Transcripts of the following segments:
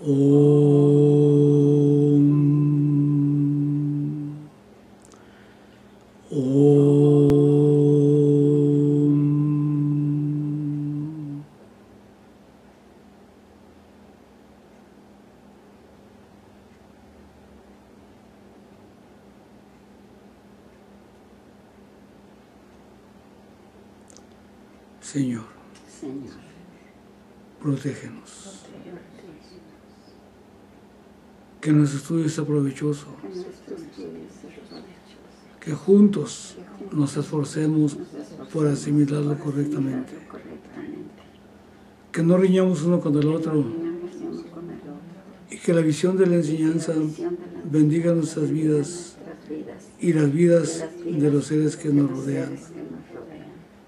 Om. Om. Señor, protégenos. Que nuestro estudio sea provechoso. Que juntos nos esforcemos por asimilarlo correctamente. Que no riñamos uno con el otro. Y que la visión de la enseñanza bendiga nuestras vidas y las vidas de los seres que nos rodean.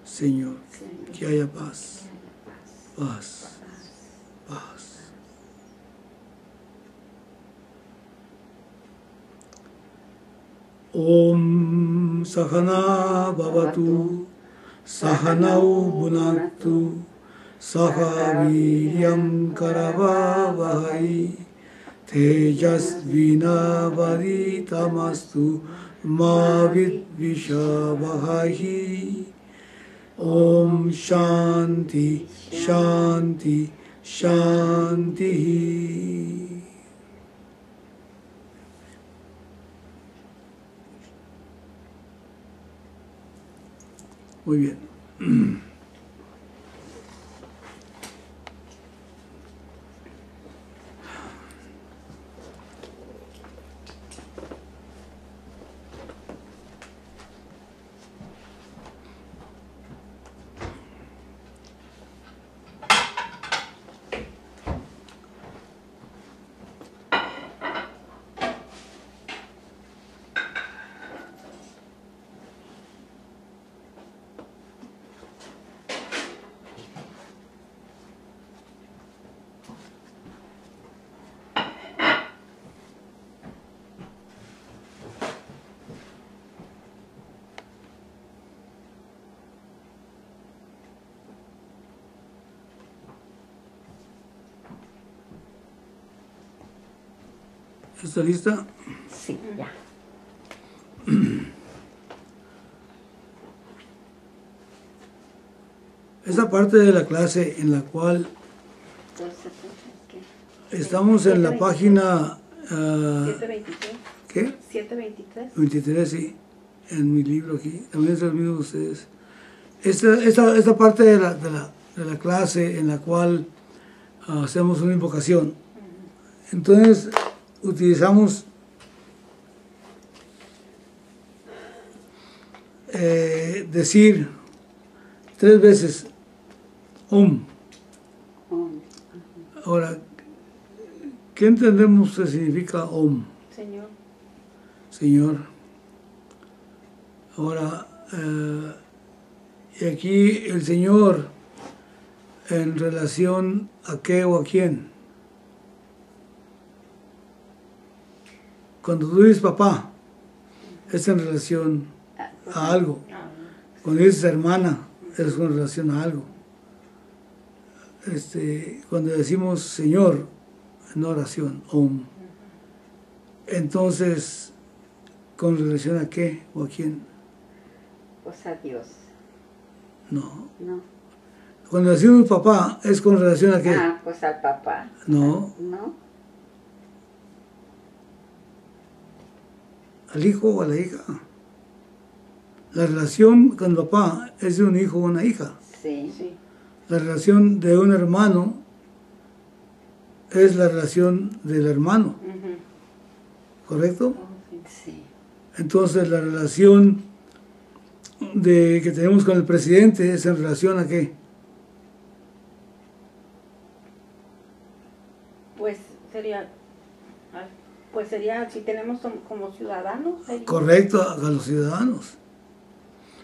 Señor, que haya paz, paz, paz. Om Sahana Bhavatu Sahanau Bhunaktu Saha Viryam Karavavahai Tejasvinavaditamastu Ma Vidvishavahai. Om Shanti Shanti Shanti. Muy bien. ¿Está lista? Sí, ya. Esa parte de la clase en la cual estamos en la página... 723. ¿Qué? 723. 23, sí. En mi libro aquí. También se lo mismo de ustedes. Esta parte de la clase en la cual hacemos una invocación. Entonces, utilizamos decir 3 veces Om. Ahora, ¿qué entendemos que significa Om? Señor. Señor. Ahora, y aquí el Señor, ¿en relación a qué o a quién? Cuando tú dices papá, es en relación a algo. Cuando dices hermana, es en relación a algo. Cuando decimos Señor, en oración, Om. Entonces, ¿con relación a qué o a quién? Pues a Dios. No. No. Cuando decimos papá, ¿es con relación a qué? Ah, pues al papá. No. No. ¿Al hijo o a la hija? La relación con papá es de un hijo o una hija. Sí. Sí. La relación de un hermano es la relación del hermano, ¿correcto? Sí. Entonces la relación que tenemos con el presidente es en relación a qué? Pues sería, si tenemos como ciudadanos. sería- Correcto, a los ciudadanos.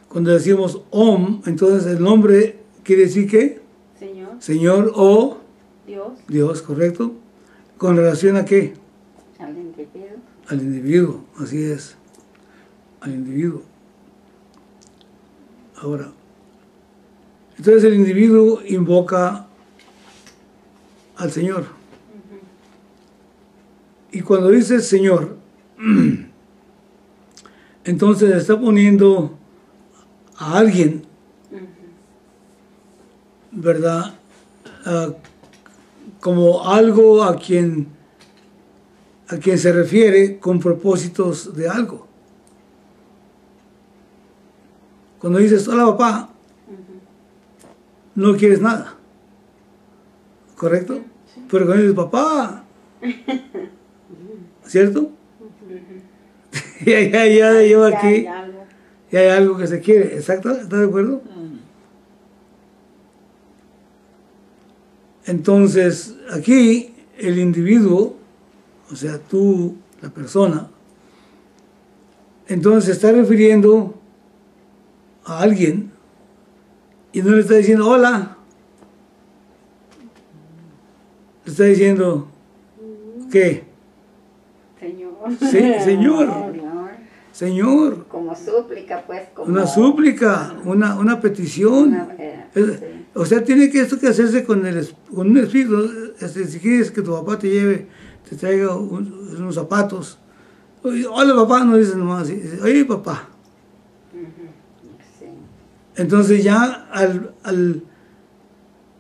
Cuando decimos Om, entonces el nombre quiere decir ¿qué? Señor. Señor o Dios. Dios, ¿correcto? ¿Con relación a qué? Al individuo. Al individuo, así es. Al individuo. Ahora, entonces el individuo invoca al Señor. Y cuando dice Señor, entonces está poniendo a alguien, ¿verdad? Como algo a quien se refiere con propósitos de algo. Cuando dices, hola papá, no quieres nada, ¿correcto? Sí. Pero cuando dices, papá, ¿cierto? ya lleva aquí, ya hay algo que se quiere, ¿exacto? ¿Estás de acuerdo? Entonces, aquí el individuo, o sea, tú, la persona, entonces se está refiriendo a alguien y no le está diciendo hola, le está diciendo ¿qué? Señor. Sí, Señor. Señor. Como súplica, pues. Como una súplica, una petición. Sí. O sea, tiene que esto que hacerse con un espíritu. Si quieres que tu papá te lleve, te traiga unos zapatos. Hola papá, no dices nomás así. Oye papá. Sí. Entonces ya al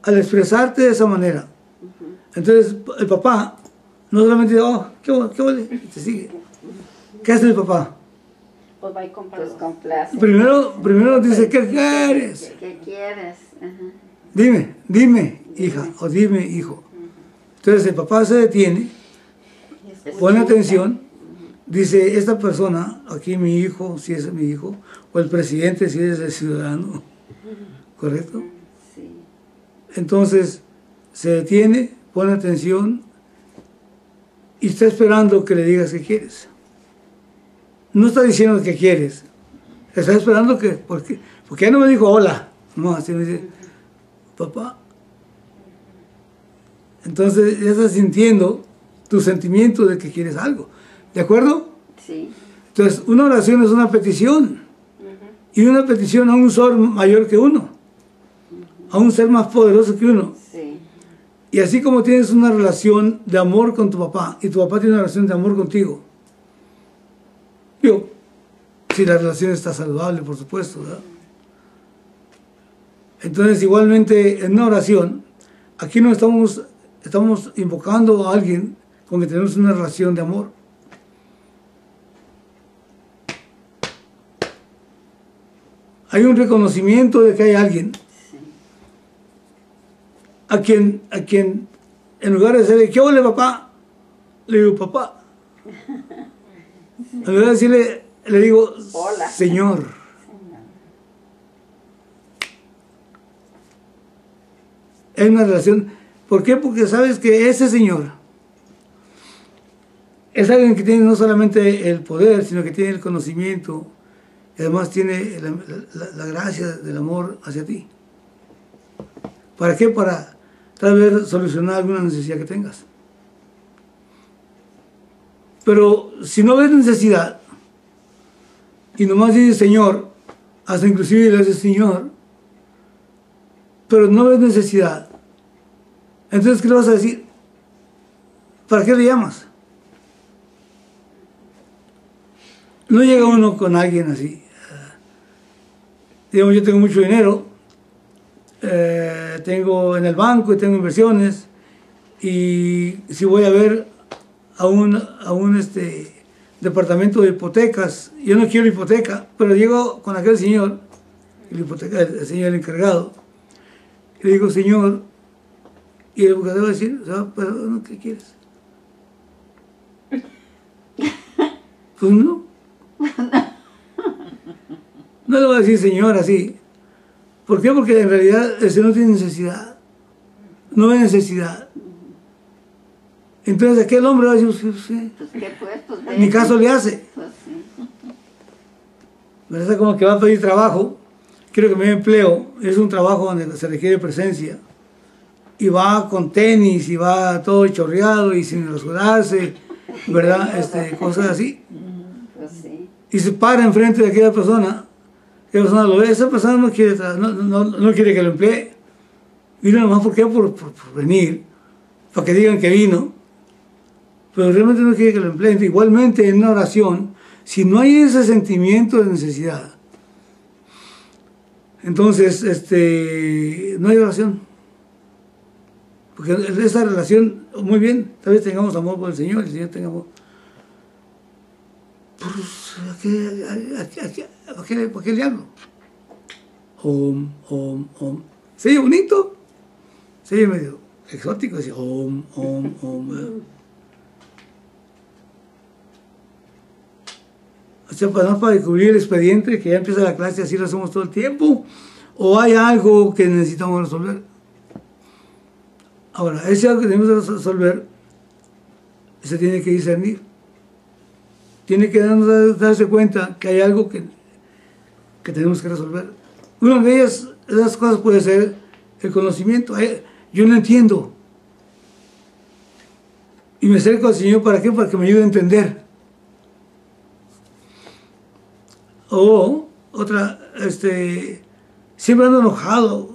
expresarte de esa manera, entonces el papá no solamente dice, oh, qué vale, y te sigue. ¿Qué hace el papá? Pues va y compra. Pues complace. Primero dice, ¿qué quieres? ¿Qué quieres? Dime, hija, o dime, hijo. Entonces el papá se detiene, pone atención, dice, esta persona, aquí mi hijo, si es mi hijo, o el presidente, si es el ciudadano, ¿correcto? Sí. Entonces se detiene, pone atención y está esperando que le digas qué quieres. No está diciendo qué quieres, está esperando que, porque ya no me dijo hola, no, así me dice, papá. Entonces ya estás sintiendo tu sentimiento de que quieres algo, ¿de acuerdo? Sí. Entonces una oración es una petición, y una petición a un ser mayor que uno, a un ser más poderoso que uno. Sí. Y así como tienes una relación de amor con tu papá, y tu papá tiene una relación de amor contigo, si la relación está saludable, por supuesto, ¿verdad? Entonces, igualmente, en una oración, aquí no estamos invocando a alguien con que tenemos una relación de amor. Hay un reconocimiento de que hay alguien a quien en lugar de decirle, ¿qué ole papá? Le digo, papá. En lugar de decirle, le digo, hola. Señor. Es una relación. ¿Por qué? Porque sabes que ese Señor es alguien que tiene no solamente el poder, sino que tiene el conocimiento, y además tiene la gracia del amor hacia ti. ¿Para qué? Para tal vez solucionar alguna necesidad que tengas. Pero si no ves necesidad y nomás dices Señor, hasta inclusive le dices Señor, pero no ves necesidad, entonces ¿qué le vas a decir? ¿Para qué le llamas? No llega uno con alguien así. Digamos, yo tengo mucho dinero, tengo en el banco y tengo inversiones, y si voy a ver a un departamento de hipotecas, yo no quiero hipoteca, pero llego con aquel señor, el señor encargado, y le digo, Señor, y el abogado va a decir, pero ¿qué quieres? Pues no. No le voy a decir Señor así. ¿Por qué? Porque en realidad ese no tiene necesidad. No ve necesidad. Entonces aquel hombre va a decir, sí. Pues qué pues, Ni caso le hace. Pues sí. ¿Verdad? Como que va a pedir trabajo, quiero que me dé empleo, es un trabajo donde se requiere presencia, y va con tenis, y va todo chorreado, y sin rasurarse, ¿verdad? Cosas así. Pues sí. Y se para enfrente de aquella persona lo ve, esa persona no quiere que lo emplee. Vino nomás, ¿por qué? Por venir, para que digan que vino, pero realmente no quiere que lo empleen. Igualmente en una oración, si no hay ese sentimiento de necesidad, entonces no hay oración. Porque esa relación, muy bien, tal vez tengamos amor por el Señor, el Señor tenga amor. ¿Por qué le hablo? Om. ¿Se oye bonito? Se oye medio exótico, así, om. O sea, para descubrir el expediente, que ya empieza la clase, así lo hacemos todo el tiempo, o hay algo que necesitamos resolver. Ahora, ese algo que tenemos que resolver se tiene que discernir. Tiene que darse cuenta que hay algo que tenemos que resolver. Una de esas cosas puede ser el conocimiento. Yo no entiendo. Y me acerco al Señor, ¿para qué? Para que me ayude a entender. O otra, siempre ando enojado,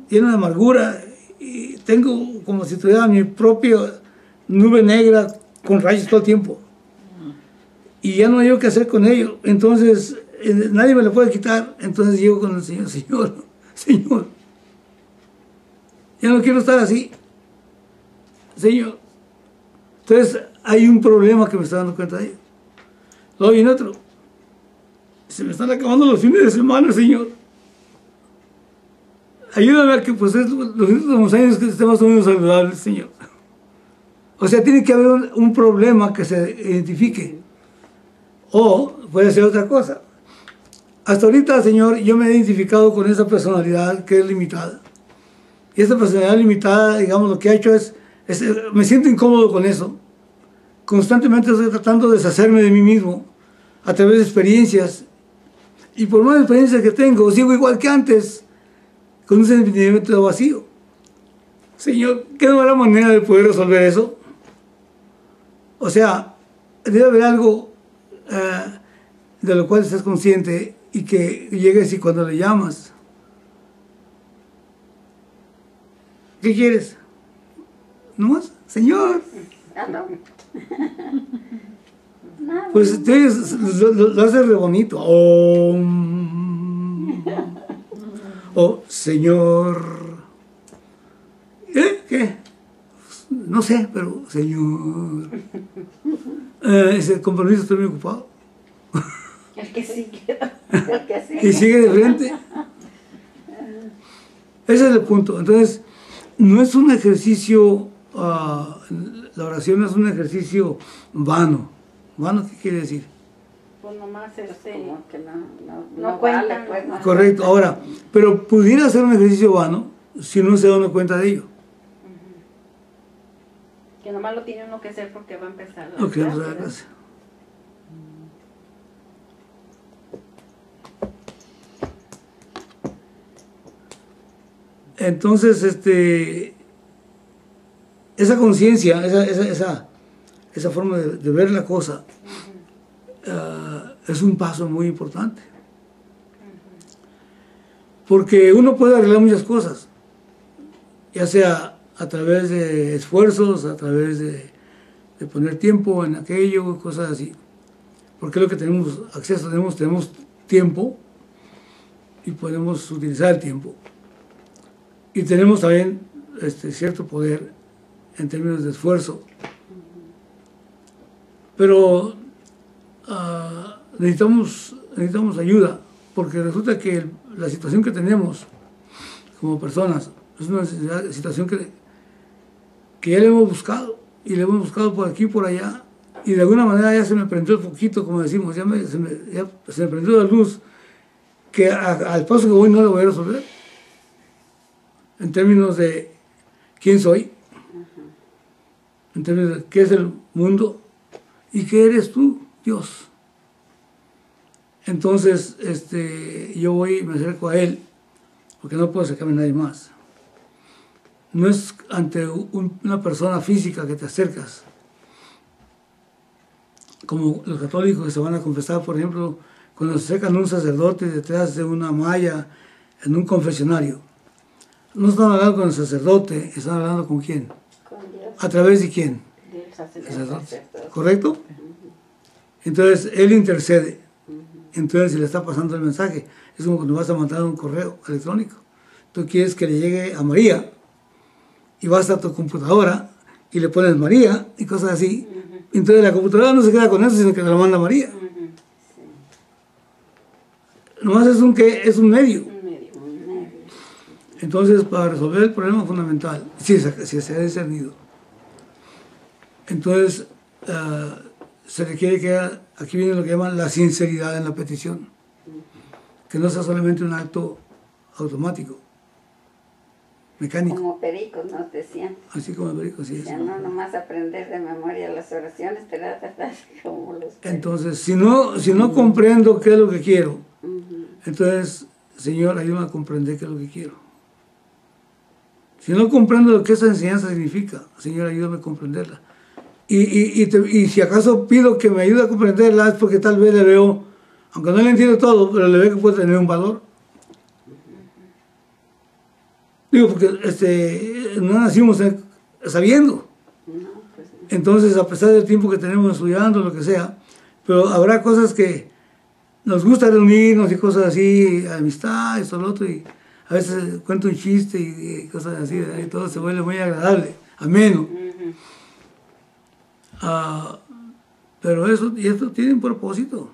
lleno de amargura, y tengo como si tuviera mi propia nube negra con rayos todo el tiempo. Y ya no hay yo qué hacer con ello. Entonces, nadie me lo puede quitar. Entonces llego con el Señor, Señor, ya no quiero estar así, Señor. Entonces, hay un problema que me está dando cuenta de ello. Luego viene otro. Se me están acabando los fines de semana, Señor. Ayúdame a que pues los últimos años que estemos más o menos saludables, Señor. O sea, tiene que haber un problema que se identifique. O puede ser otra cosa. Hasta ahorita, Señor, yo me he identificado con esa personalidad que es limitada. Y esa personalidad limitada, digamos, lo que ha hecho es me siento incómodo con eso. Constantemente estoy tratando de deshacerme de mí mismo a través de experiencias. Y por más experiencias que tengo, sigo igual que antes, con un sentimiento de vacío. Señor, ¿qué no habrá manera de poder resolver eso? O sea, debe haber algo de lo cual estés consciente y que llegues y cuando le llamas, ¿qué quieres? ¿No más? Señor. Pues lo hace re bonito. Señor. ¿Qué? No sé, pero Señor. Ese compromiso, estoy muy ocupado. El que sigue. Y sigue de frente. Ese es el punto. Entonces, no es un ejercicio, la oración no es un ejercicio vano. ¿Vano qué quiere decir? Pues nomás como que no vale, cuentan. pues, no. Correcto. Ahora, pero pudiera ser un ejercicio vano si no se da uno cuenta de ello. Que nomás lo tiene uno que hacer porque va a empezar la Ok, clase, pues a la ¿verdad? clase. Entonces, esa conciencia, esa forma de ver la cosa, es un paso muy importante. Porque uno puede arreglar muchas cosas, ya sea a través de esfuerzos, a través de poner tiempo en aquello, cosas así. Porque es lo que tenemos acceso, tenemos tiempo y podemos utilizar el tiempo. Y tenemos también cierto poder en términos de esfuerzo. Pero necesitamos ayuda, porque resulta que la situación que tenemos como personas es una situación que ya le hemos buscado, y le hemos buscado por aquí y por allá, y de alguna manera ya se me prendió el poquito, como decimos, ya se me prendió la luz, que al paso que voy no lo voy a resolver. En términos de quién soy, en términos de qué es el mundo y qué eres tú, Dios. Entonces, yo voy y me acerco a Él, porque no puedo acercarme a nadie más. No es ante una persona física que te acercas, como los católicos que se van a confesar, por ejemplo, cuando se acercan a un sacerdote detrás de una malla en un confesionario. No están hablando con el sacerdote, están hablando con quién. Con Dios. ¿A través de quién? Del el sacerdote. ¿Correcto? Entonces, él intercede. Entonces, si le está pasando el mensaje, es como cuando vas a mandar un correo electrónico. Tú quieres que le llegue a María y vas a tu computadora y le pones María y cosas así. Entonces, la computadora no se queda con eso, sino que te lo manda María. Nomás es un medio. Entonces, para resolver el problema fundamental, si se ha discernido, entonces se requiere que aquí viene lo que llaman la sinceridad en la petición, que no sea solamente un acto automático, mecánico. Como pericos nos decían. Así como pericos, sí. Ya no nomás aprender de memoria las oraciones, pero como los pericos. Entonces, si no comprendo qué es lo que quiero, entonces, Señor, ayúdame a comprender qué es lo que quiero. Si no comprendo lo que esa enseñanza significa, Señor, ayúdame a comprenderla. Y si acaso pido que me ayude a comprenderla, es porque tal vez le veo, aunque no le entiendo todo, pero le veo que puede tener un valor. Digo, porque no nacimos sabiendo. Entonces, a pesar del tiempo que tenemos estudiando, lo que sea, pero habrá cosas que nos gusta reunirnos y cosas así, amistad, esto, lo otro, y a veces cuento un chiste y cosas así, ¿verdad? Y todo se vuelve muy agradable, ameno. Pero esto tiene un propósito.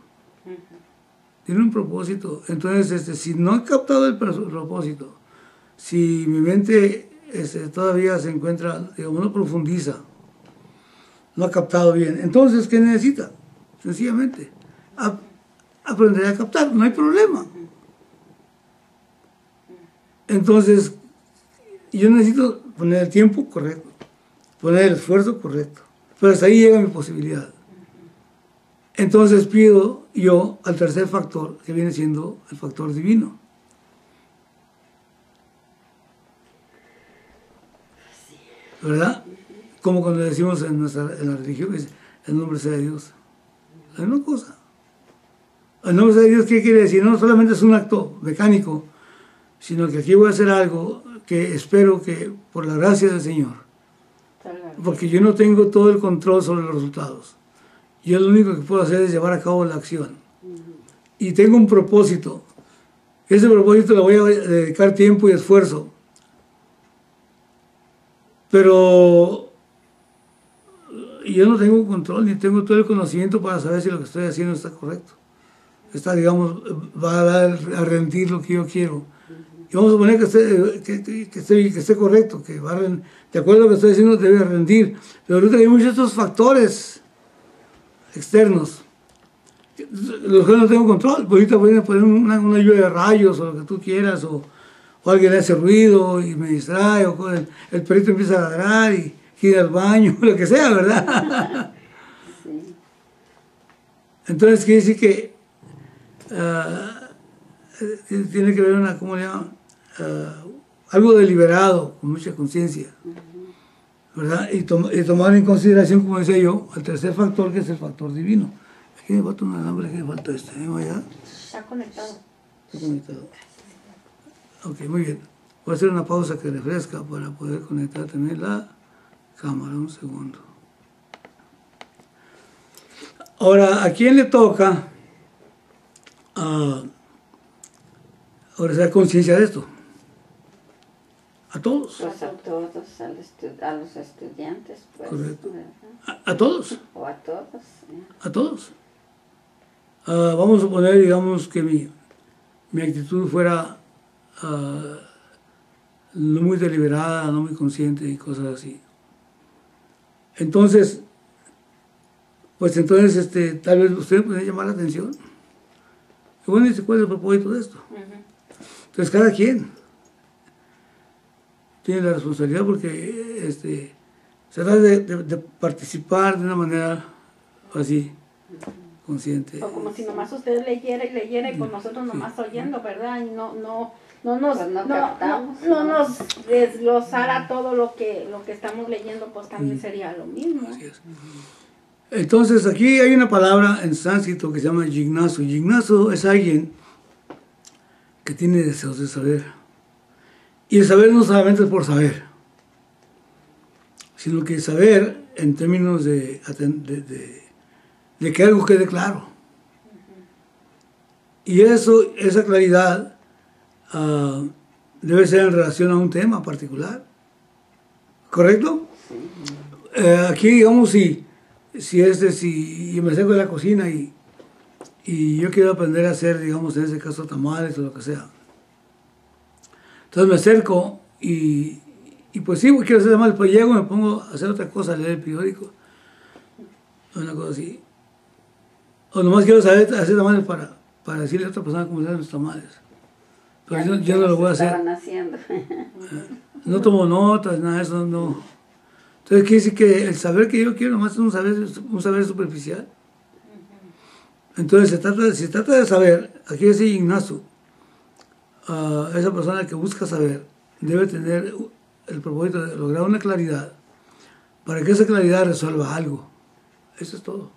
Tiene un propósito. Entonces, si no he captado el propósito, si mi mente todavía se encuentra, digamos, no profundiza, no ha captado bien, entonces, ¿qué necesita? Sencillamente, aprender a captar, no hay problema. Entonces, yo necesito poner el tiempo correcto, poner el esfuerzo correcto, pero hasta ahí llega mi posibilidad. Entonces pido yo al tercer factor, que viene siendo el factor divino. ¿Verdad? Como cuando decimos en la religión, el nombre sea de Dios. Es una cosa. El nombre sea de Dios, ¿qué quiere decir? No solamente es un acto mecánico, sino que aquí voy a hacer algo que espero que, por la gracia del Señor, porque yo no tengo todo el control sobre los resultados. Yo lo único que puedo hacer es llevar a cabo la acción. Y tengo un propósito. Ese propósito le voy a dedicar tiempo y esfuerzo. Pero yo no tengo control ni tengo todo el conocimiento para saber si lo que estoy haciendo está correcto. Digamos, va a rendir lo que yo quiero. Y vamos a suponer que esté correcto, que va de acuerdo a lo que estoy diciendo debe rendir. Pero ahorita hay muchos de estos factores externos, los que no tengo control. Ahorita pueden poner una lluvia de rayos o lo que tú quieras, o alguien hace ruido y me distrae, o el perrito empieza a ladrar y gira al baño, lo que sea, ¿verdad? Sí. Entonces quiere decir que tiene que haber ¿cómo le llaman? Algo deliberado, con mucha conciencia, ¿verdad? Y tomar en consideración, como decía yo, el tercer factor, que es el factor divino. Aquí me falta un alambre, que me falta allá. Está conectado. Está conectado. Ok, muy bien. Voy a hacer una pausa que refresca para poder conectar también la cámara. Un segundo. Ahora, ¿a quién le toca ahora hacer conciencia de esto? A todos. Pues a todos, a los estudiantes, pues. Correcto. A todos. O a todos. A todos. Vamos a suponer, digamos, que mi actitud fuera no muy deliberada, no muy consciente y cosas así. Entonces, pues entonces, tal vez ustedes pueden llamar la atención. Y bueno, dice, ¿cuál es el propósito de esto? Entonces, cada quien tiene la responsabilidad, porque se trata de participar de una manera así, consciente. O como si nomás usted leyera y con nosotros nomás oyendo, ¿verdad? Y no nos desglosara todo lo que estamos leyendo, pues también sería lo mismo. Así es. Entonces, aquí hay una palabra en sánscrito que se llama jignasu. Jignasu es alguien que tiene deseos de saber. Y el saber no solamente es por saber, sino que saber en términos de que algo quede claro. Y esa claridad debe ser en relación a un tema particular. ¿Correcto? Aquí, digamos, si yo me acerco de la cocina y yo quiero aprender a hacer, digamos, en este caso tamales o lo que sea. Entonces me acerco y pues sí, quiero hacer tamales, pues llego y me pongo a hacer otra cosa, a leer el periódico, una cosa así. O nomás quiero saber hacer tamales para decirle a otra persona cómo se hacen los tamales. Pero yo no lo voy a hacer. No tomo notas, nada de eso, no. Entonces quiere decir que el saber que yo quiero nomás es un saber superficial. Entonces se trata de saber, aquí dice Ignacio, esa persona que busca saber debe tener el propósito de lograr una claridad para que esa claridad resuelva algo. Eso es todo.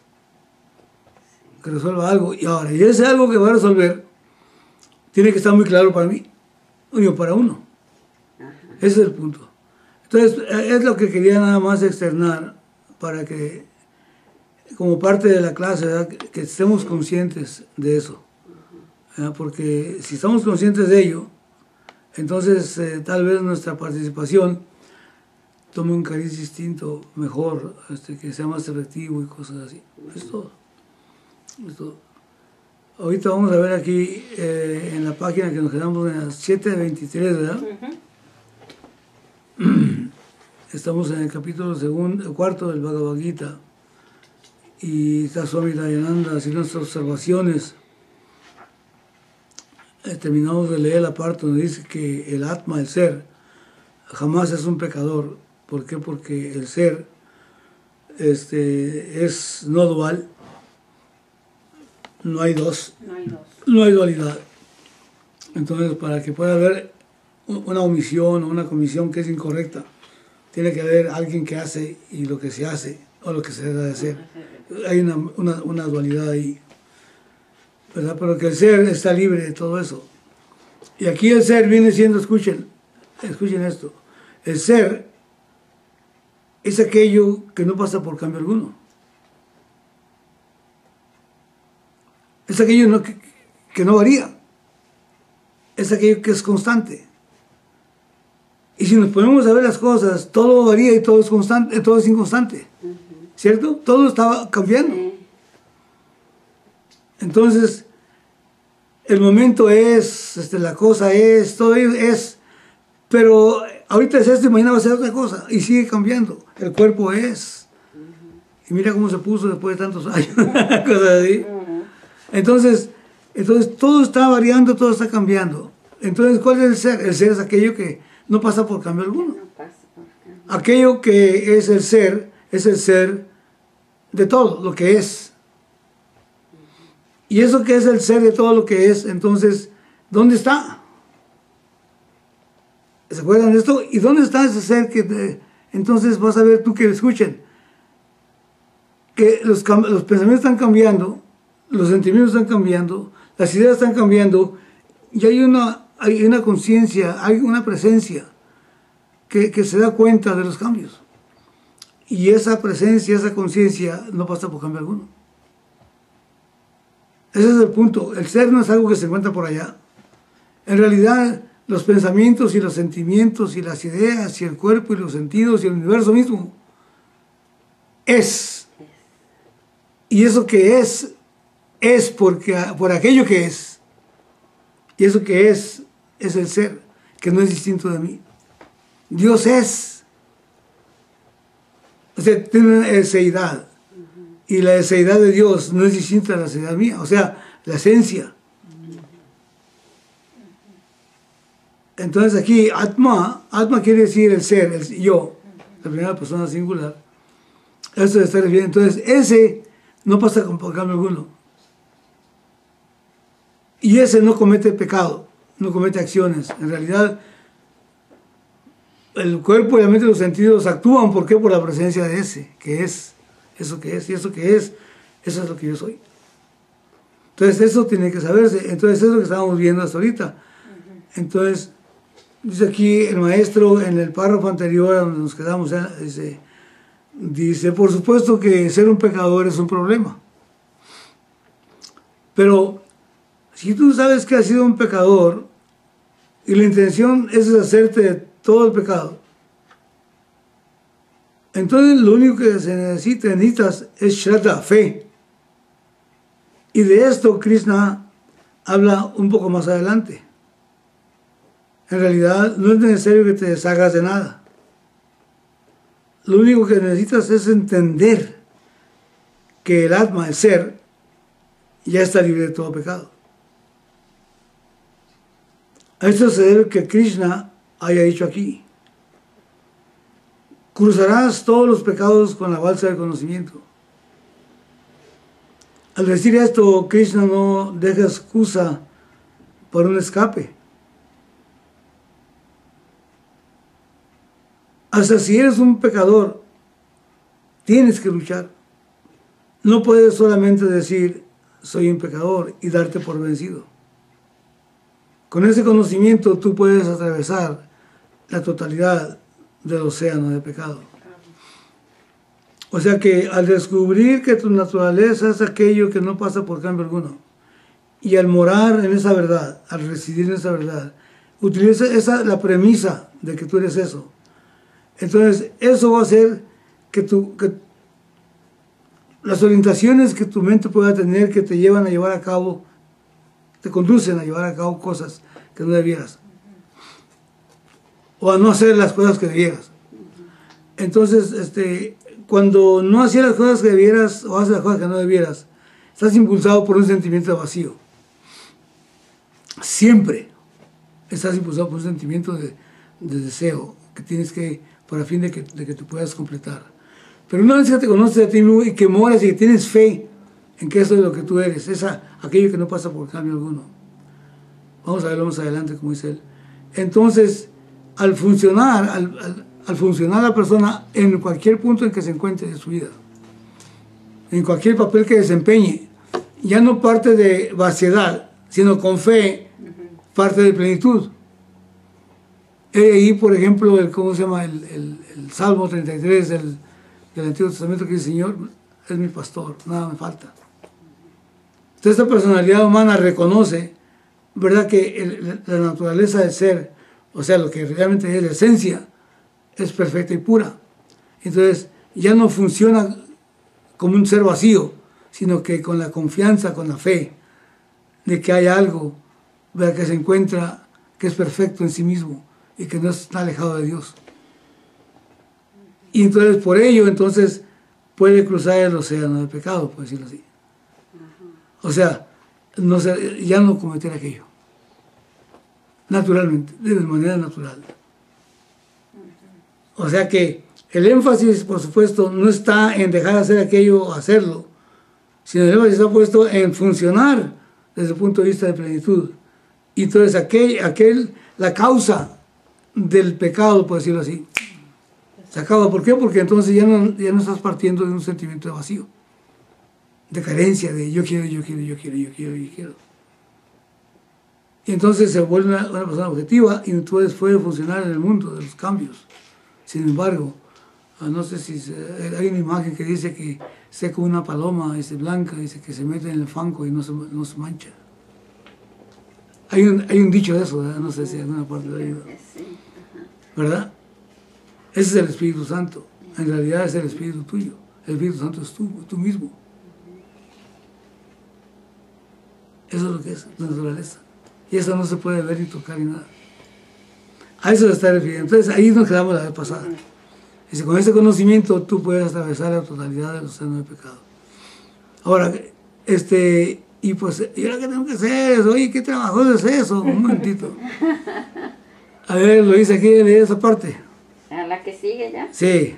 Que resuelva algo. Y ahora, y ese algo que va a resolver tiene que estar muy claro para mí, o para uno. Ese es el punto. Entonces, es lo que quería nada más externar para que, como parte de la clase, ¿verdad?, que estemos conscientes de eso. ¿Verdad? Porque si estamos conscientes de ello, entonces tal vez nuestra participación tome un cariz distinto, mejor, que sea más efectivo y cosas así. Es todo. Es todo. Ahorita vamos a ver aquí en la página que nos quedamos en las 7:23, ¿verdad? Estamos en el capítulo cuarto del Bhagavad Gita y está Swami Dayananda haciendo nuestras observaciones. Terminamos de leer la parte donde dice que el Atma, el ser, jamás es un pecador. ¿Por qué? Porque el ser es no dual, no hay dos, no hay dualidad. Entonces, para que pueda haber una omisión o una comisión que es incorrecta, tiene que haber alguien que hace y lo que se hace o lo que se debe de hacer. Hay una dualidad ahí, ¿verdad? Pero que el ser está libre de todo eso. Y aquí el ser viene siendo, escuchen esto, el ser es aquello que no pasa por cambio alguno. Es aquello que no varía. Es aquello que es constante. Y si nos ponemos a ver las cosas, todo varía y todo es constante, todo es inconstante. ¿Cierto? Todo está cambiando. Entonces, el momento es, la cosa es, todo es, pero ahorita es esto y mañana va a ser otra cosa y sigue cambiando. El cuerpo es. Y mira cómo se puso después de tantos años, cosas así. Entonces todo está variando, todo está cambiando. Entonces, ¿cuál es el ser? El ser es aquello que no pasa por cambio alguno. Aquello que es el ser de todo lo que es. Y eso que es el ser de todo lo que es, entonces, ¿dónde está? ¿Se acuerdan de esto? ¿Y dónde está ese ser que entonces vas a ver tú que escuchen? Que los pensamientos están cambiando, los sentimientos están cambiando, las ideas están cambiando, y hay una conciencia, hay una presencia que se da cuenta de los cambios. Y esa presencia, esa conciencia no pasa por cambio alguno. Ese es el punto. El ser no es algo que se encuentra por allá. En realidad, los pensamientos y los sentimientos y las ideas y el cuerpo y los sentidos y el universo mismo es. Y eso que es por aquello que es. Y eso que es el ser, que no es distinto de mí. Dios es. O sea, tiene una eseidad. Y la eseidad de Dios no es distinta a la eseidad mía. O sea, la esencia. Entonces aquí, Atma quiere decir el ser, el yo, la primera persona singular. Eso de estar bien. Entonces, ese no pasa por cambio alguno. Y ese no comete pecado, no comete acciones. En realidad, el cuerpo y la mente y los sentidos actúan. ¿Por qué? Por la presencia de ese, que es eso que es. Y eso que es, eso es lo que yo soy. Entonces, eso tiene que saberse. Entonces, eso es lo que estábamos viendo hasta ahorita. Entonces, dice aquí el maestro en el párrafo anterior, donde nos quedamos, dice, dice, por supuesto que ser un pecador es un problema. Pero si tú sabes que has sido un pecador y la intención es deshacerte de todo el pecado, entonces lo único que necesitas es Shraddha, fe. Y de esto Krishna habla un poco más adelante. En realidad no es necesario que te deshagas de nada. Lo único que necesitas es entender que el Atma, el ser, ya está libre de todo pecado. A esto se debe que Krishna haya dicho aquí: cruzarás todos los pecados con la balsa del conocimiento. Al decir esto, Krishna no deja excusa para un escape. Hasta si eres un pecador, tienes que luchar. No puedes solamente decir, soy un pecador, y darte por vencido. Con ese conocimiento tú puedes atravesar la totalidad del océano de pecado. O sea que al descubrir que tu naturaleza es aquello que no pasa por cambio alguno, y al morar en esa verdad, al residir en esa verdad, utiliza la premisa de que tú eres eso. Entonces eso va a hacer que las orientaciones que tu mente pueda tener, que te llevan a llevar a cabo, te conducen a llevar a cabo cosas que no debieras, o a no hacer las cosas que debieras. Entonces, cuando no hacías las cosas que debieras o haces las cosas que no debieras, estás impulsado por un sentimiento de vacío. Siempre estás impulsado por un sentimiento de deseo que tienes que, para fin de que te puedas completar. Pero una vez que te conoces a ti mismo y que moras y que tienes fe en que eso es lo que tú eres, aquello que no pasa por cambio alguno. Vamos a verlo más adelante, como dice él. Entonces, al funcionar la persona en cualquier punto en que se encuentre de su vida, en cualquier papel que desempeñe, ya no parte de vaciedad, sino con fe, parte de plenitud. Ahí, por ejemplo, el Salmo 33 del Antiguo Testamento, que dice: Señor es mi pastor, nada me falta. Entonces, esta personalidad humana reconoce, ¿verdad?, que la naturaleza del ser, o sea, lo que realmente es la esencia, es perfecta y pura. Entonces, ya no funciona como un ser vacío, sino que con la confianza, con la fe de que hay algo, ¿verdad?, que se encuentra, que es perfecto en sí mismo y que no está alejado de Dios. Y entonces, por ello, puede cruzar el océano del pecado, por decirlo así. O sea, ya no cometer aquello. Naturalmente, de manera natural. O sea que el énfasis, por supuesto, no está en dejar de hacer aquello o hacerlo, sino el énfasis está puesto en funcionar desde el punto de vista de plenitud. Y entonces la causa del pecado, por decirlo así, se acaba. ¿Por qué? Porque entonces ya no estás partiendo de un sentimiento de vacío, de carencia, de yo quiero. Y entonces se vuelve una persona objetiva y entonces puede funcionar en el mundo de los cambios. Sin embargo, no sé si hay una imagen que dice que sea como una paloma, blanca, dice que se mete en el fango y no se mancha. Hay un dicho de eso, ¿verdad? No sé si en alguna parte de ahí, ¿verdad? Ese es el Espíritu Santo. En realidad es el Espíritu tuyo. El Espíritu Santo es tú mismo. Eso es lo que es la naturaleza. Y eso no se puede ver ni tocar ni nada. A eso se está refiriendo. Entonces ahí nos quedamos la vez pasada. Dice, con ese conocimiento tú puedes atravesar la totalidad del océano de pecado. Ahora, y pues, ¿y ahora qué tengo que hacer? Oye, ¿qué trabajo es eso? Un momentito. A ver, lo dice aquí, leí esa parte. ¿A la que sigue ya? Sí.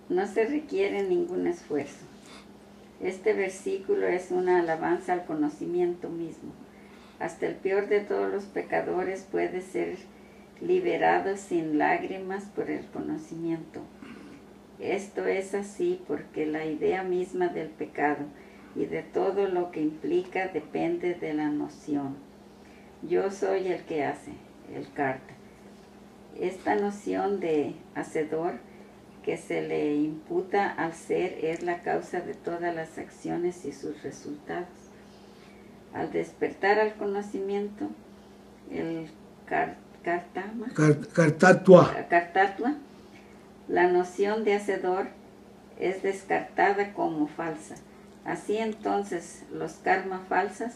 No se requiere ningún esfuerzo. Este versículo es una alabanza al conocimiento mismo. Hasta el peor de todos los pecadores puede ser liberado sin lágrimas por el conocimiento. Esto es así porque la idea misma del pecado y de todo lo que implica depende de la noción. Yo soy el que hace, el karta. Esta noción de hacedor que se le imputa al ser es la causa de todas las acciones y sus resultados. Al despertar al conocimiento, el Kartatua, la noción de hacedor es descartada como falsa. Así entonces los karma falas,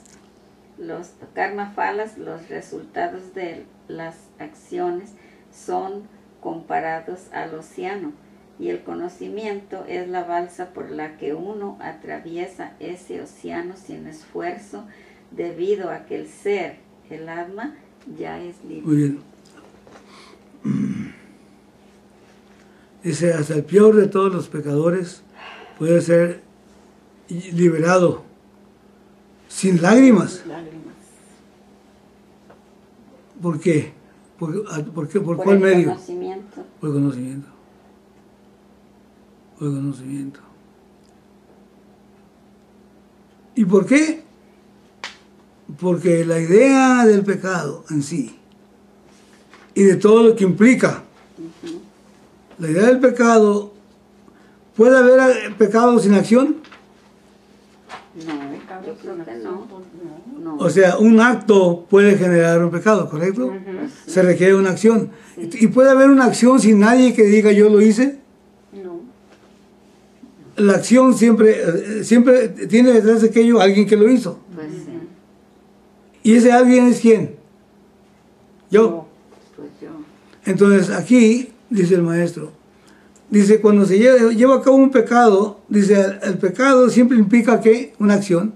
los resultados de las acciones son comparados al océano, y el conocimiento es la balsa por la que uno atraviesa ese océano sin esfuerzo, debido a que el ser, el alma, ya es libre. Muy bien. Dice, hasta el peor de todos los pecadores puede ser liberado sin lágrimas. ¿Por qué? ¿Por cuál medio? Conocimiento. Por el conocimiento. Por el conocimiento. ¿Y por qué? Porque la idea del pecado en sí y de todo lo que implica, la idea del pecado, ¿puede haber pecado sin acción? No, yo creo que no. O sea, un acto puede generar un pecado, ¿correcto? Sí. Se requiere una acción. Sí. ¿Y puede haber una acción sin nadie que diga yo lo hice? No. La acción siempre tiene detrás de aquello alguien que lo hizo. Pues sí. ¿Y ese alguien es quién? Yo. Pues yo. Entonces aquí, dice el maestro, dice, cuando se lleva a cabo un pecado, dice, el pecado siempre implica ¿qué? Una acción.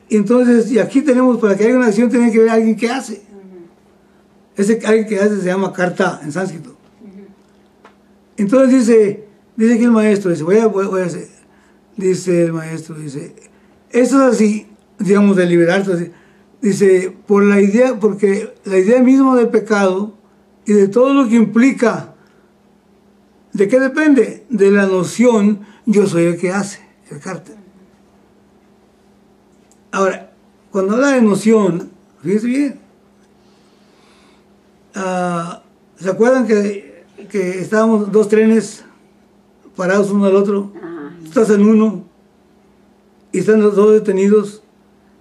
Entonces, y aquí tenemos, para que haya una acción, tiene que haber alguien que hace. Ese alguien que hace se llama karta en sánscrito. Entonces dice aquí el maestro, dice, voy a hacer, dice el maestro, dice, esto es así, digamos, de liberarse, así. Dice, porque la idea misma del pecado y de todo lo que implica, ¿de qué depende? De la noción, yo soy el que hace, el karta. Ahora, cuando habla de noción, fíjense bien, ¿se acuerdan que estábamos dos trenes parados uno al otro? Estás en uno y están los dos detenidos.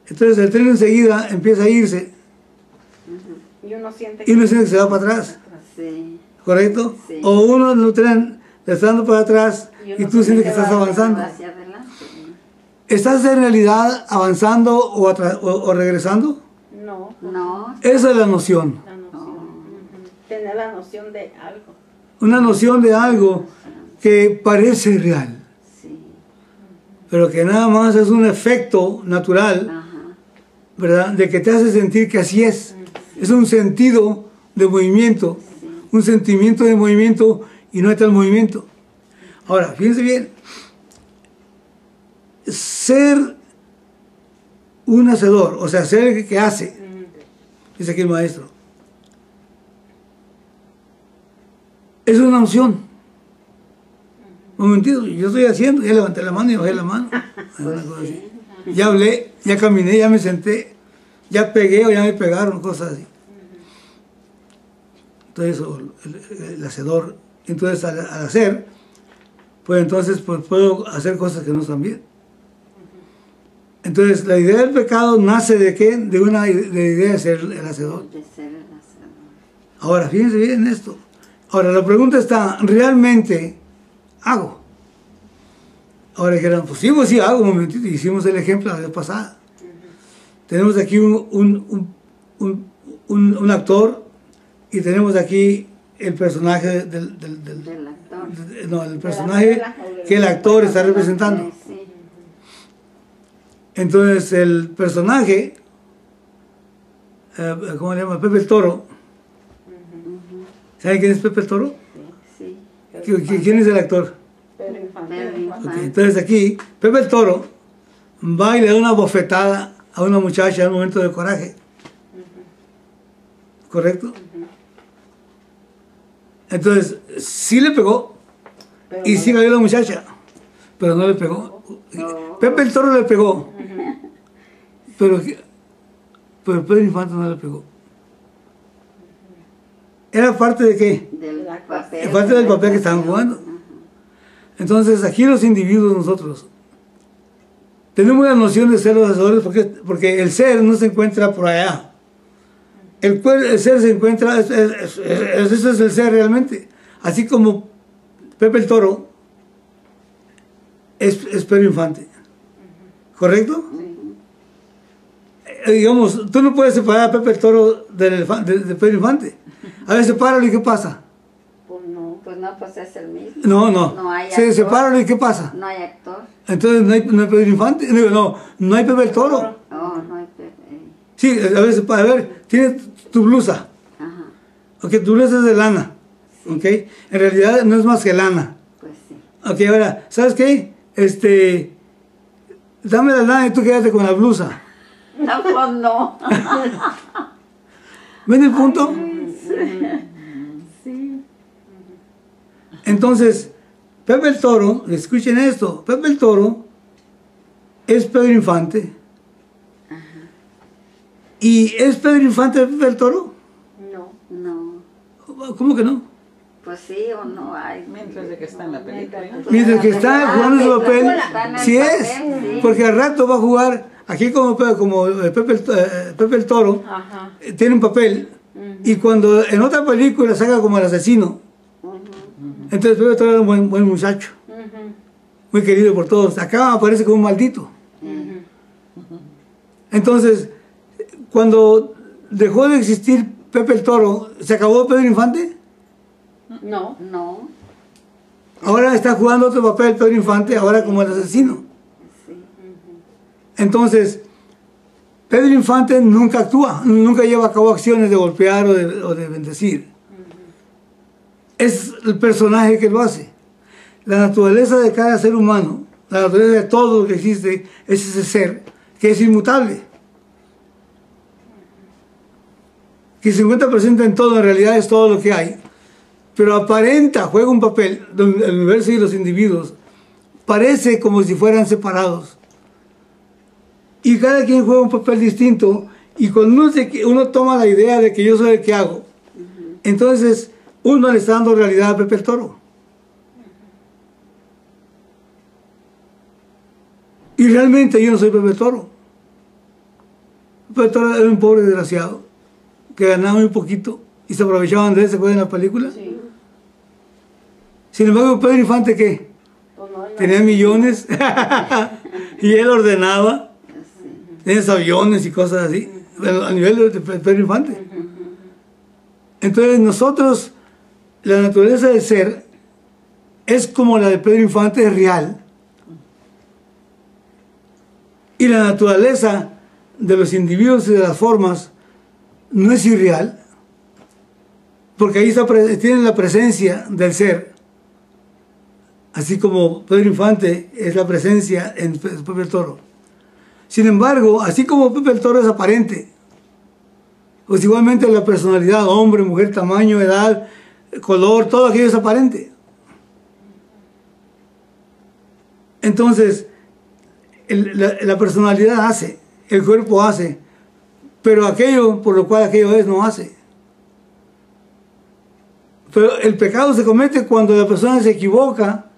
Entonces el tren enseguida empieza a irse Y uno siente y uno siente que se va para atrás, Sí. ¿correcto? Sí. O uno en el tren está dando para atrás y tú sientes que estás avanzando. Hacia adelante. ¿Estás en realidad avanzando o regresando? No. No. Esa es la noción. La noción. Tener la noción de algo. Una noción de algo que parece real, Sí. pero que nada más es un efecto natural, Ajá. ¿verdad? De que te hace sentir que así es. Es un sentido de movimiento, un sentimiento de movimiento y no hay tal movimiento. Ahora, fíjense bien, ser un hacedor, o sea, ser el que hace, dice aquí el maestro, es una noción. Un momentito, yo estoy haciendo, ya levanté la mano y bajé la mano. Una cosa así. Ya hablé, ya caminé, ya me senté, ya pegué o ya me pegaron, cosas así. Entonces, el hacedor, entonces al hacer, pues entonces pues, puedo hacer cosas que no están bien. Entonces, la idea del pecado nace de qué? De la idea de ser el hacedor. De ser el hacedor. Ahora, fíjense bien en esto. Ahora, la pregunta está, ¿realmente hago? Ahora dijeron, pues sí hago, un momentito, hicimos el ejemplo la vez pasada. Tenemos aquí un actor y tenemos aquí el personaje del actor. no, el personaje que el actor está representando. Sí. Entonces, el personaje, ¿cómo se llama? Pepe el Toro. ¿Saben quién es Pepe el Toro? Sí. ¿Quién es el actor? Pedro Infante. Pedro Infante. Okay, entonces aquí, Pepe el Toro va y le da una bofetada a una muchacha en un momento de coraje. ¿Correcto? Entonces, sí le pegó y sí cayó la muchacha, pero no le pegó. No. Pepe el Toro le pegó, pero Pedro Infante no le pegó. ¿Era parte de qué? Del papel. Es parte del papel que estaban jugando. Entonces, aquí los individuos, nosotros, tenemos la noción de ser los hacedores porque el ser no se encuentra por allá. El ser se encuentra, eso es el ser realmente. Así como Pepe el Toro es Pedro Infante. ¿Correcto? Digamos, tú no puedes separar a Pepe el Toro de Pedro Infante. A ver, sepáralo y ¿qué pasa? Pues no, pues es el mismo. No hay se sepáralo y ¿qué pasa? No hay actor. Entonces no hay Pedro Infante. No hay Pepe el Toro. No hay Pepe. Sí, a ver, tienes tu blusa. Ajá. Ok, tu blusa es de lana. Sí. Ok, en realidad no es más que lana. Pues sí. Ok, ahora, ¿sabes qué? Dame la lana y tú quédate con la blusa. No, pues no. ¿Ven el punto? Sí. Entonces, Pepe el Toro, escuchen esto, Pepe el Toro es Pedro Infante. Ajá. ¿Y es Pedro Infante Pepe el Toro? No. ¿Cómo que no? Pues sí o no hay. Mientras de que está en la película. Mientras que está jugando su papel, sí es, porque al rato va a jugar, aquí como Pepe el Toro, Ajá. Tiene un papel, y cuando en otra película saca como el asesino, entonces Pepe el Toro era un buen muchacho, muy querido por todos. Acá aparece como un maldito. Entonces, cuando dejó de existir Pepe el Toro, ¿se acabó Pedro Infante? No. Ahora está jugando otro papel Pedro Infante, ahora como el asesino. Sí. Entonces, Pedro Infante nunca actúa, nunca lleva a cabo acciones de golpear o de bendecir. Es el personaje que lo hace. La naturaleza de cada ser humano, la naturaleza de todo lo que existe, es ese ser que es inmutable. Que se encuentra presente en todo, en realidad es todo lo que hay. Pero aparenta, juega un papel, el universo y los individuos, parece como si fueran separados. Y cada quien juega un papel distinto, y cuando uno toma la idea de que yo soy el que hago, entonces uno le está dando realidad a Pepe el Toro. Y realmente yo no soy Pepe el Toro. Pepe el Toro era un pobre desgraciado, que ganaba muy poquito, y se aprovechaban de él. ¿Se acuerdan de la película? Sí. Sin embargo, Pedro Infante, ¿qué? Pues no, Tenía millones y él ordenaba. Tienes aviones y cosas así, a nivel de Pedro Infante. Entonces nosotros, la naturaleza del ser es como la de Pedro Infante, es real. Y la naturaleza de los individuos y de las formas no es irreal, porque ahí tienen la presencia del ser. Así como Pedro Infante es la presencia en Pepe el Toro. Sin embargo, así como Pepe el Toro es aparente, pues igualmente la personalidad, hombre, mujer, tamaño, edad, color, todo aquello es aparente. Entonces, la personalidad hace, el cuerpo hace, pero aquello por lo cual aquello es no hace. Pero el pecado se comete cuando la persona se equivoca,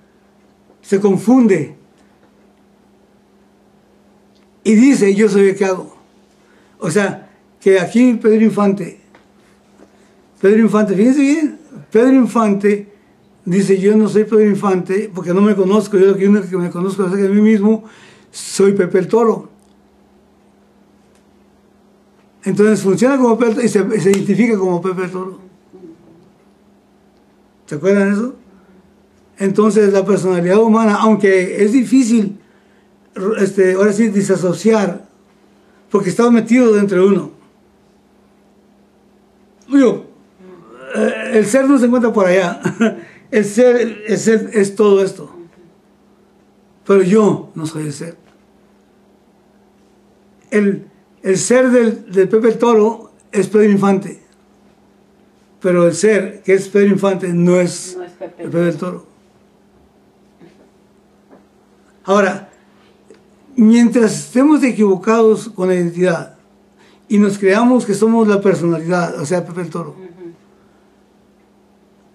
se confunde y dice, yo soy el que hago. O sea, que aquí Pedro Infante, fíjense bien, Pedro Infante dice, yo no soy Pedro Infante porque no me conozco, yo lo único que me conozco acerca de mí mismo, soy Pepe el Toro. Entonces funciona como Pepe y se identifica como Pepe el Toro. ¿Se acuerdan de eso? Entonces la personalidad humana, aunque es difícil, ahora sí, disasociar, porque está metido dentro de uno. El ser no se encuentra por allá. El ser es todo esto. Pero yo no soy el ser. El ser del Pepe el Toro es Pedro Infante. Pero el ser que es Pedro Infante no es Pepe el Toro. Ahora, mientras estemos equivocados con la identidad y nos creamos que somos la personalidad, o sea, Pepe el Toro,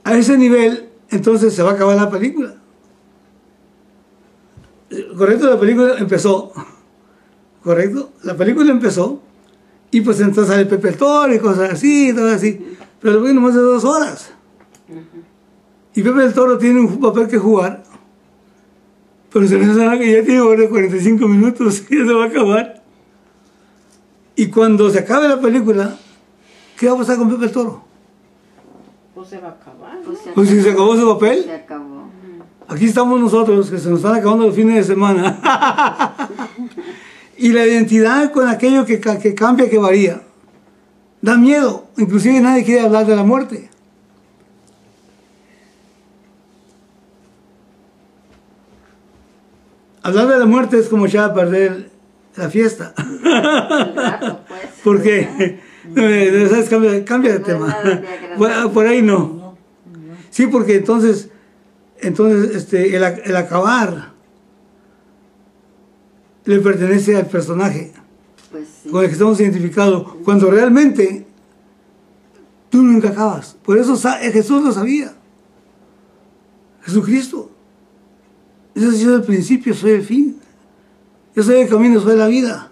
a ese nivel, entonces se va a acabar la película. correcto, la película empezó, correcto, la película empezó, y pues entonces sale Pepe el Toro y cosas así, todo así, pero lo vi nomás de 2 horas. Y Pepe el Toro tiene un papel que jugar, pero se me suena que ya tiene más de 45 minutos y ya se va a acabar. Y cuando se acabe la película, ¿qué va a pasar con Pepe el Toro? Pues se va a acabar. Pues si se acabó su papel. Se acabó. Aquí estamos nosotros, que se nos están acabando los fines de semana. Y la identidad con aquello que cambia, que varía. Da miedo. Inclusive nadie quiere hablar de la muerte. Hablar de la muerte es como echar a perder la fiesta. El rato, pues. ¿Por qué? ¿Sabes? Cambia de tema. Por ahí no. Sí, porque entonces el acabar le pertenece al personaje Pues sí. con el que estamos identificados, cuando realmente tú nunca acabas. Por eso Jesús lo sabía. Jesucristo. Yo soy el principio, soy el fin. Yo soy el camino, soy la vida.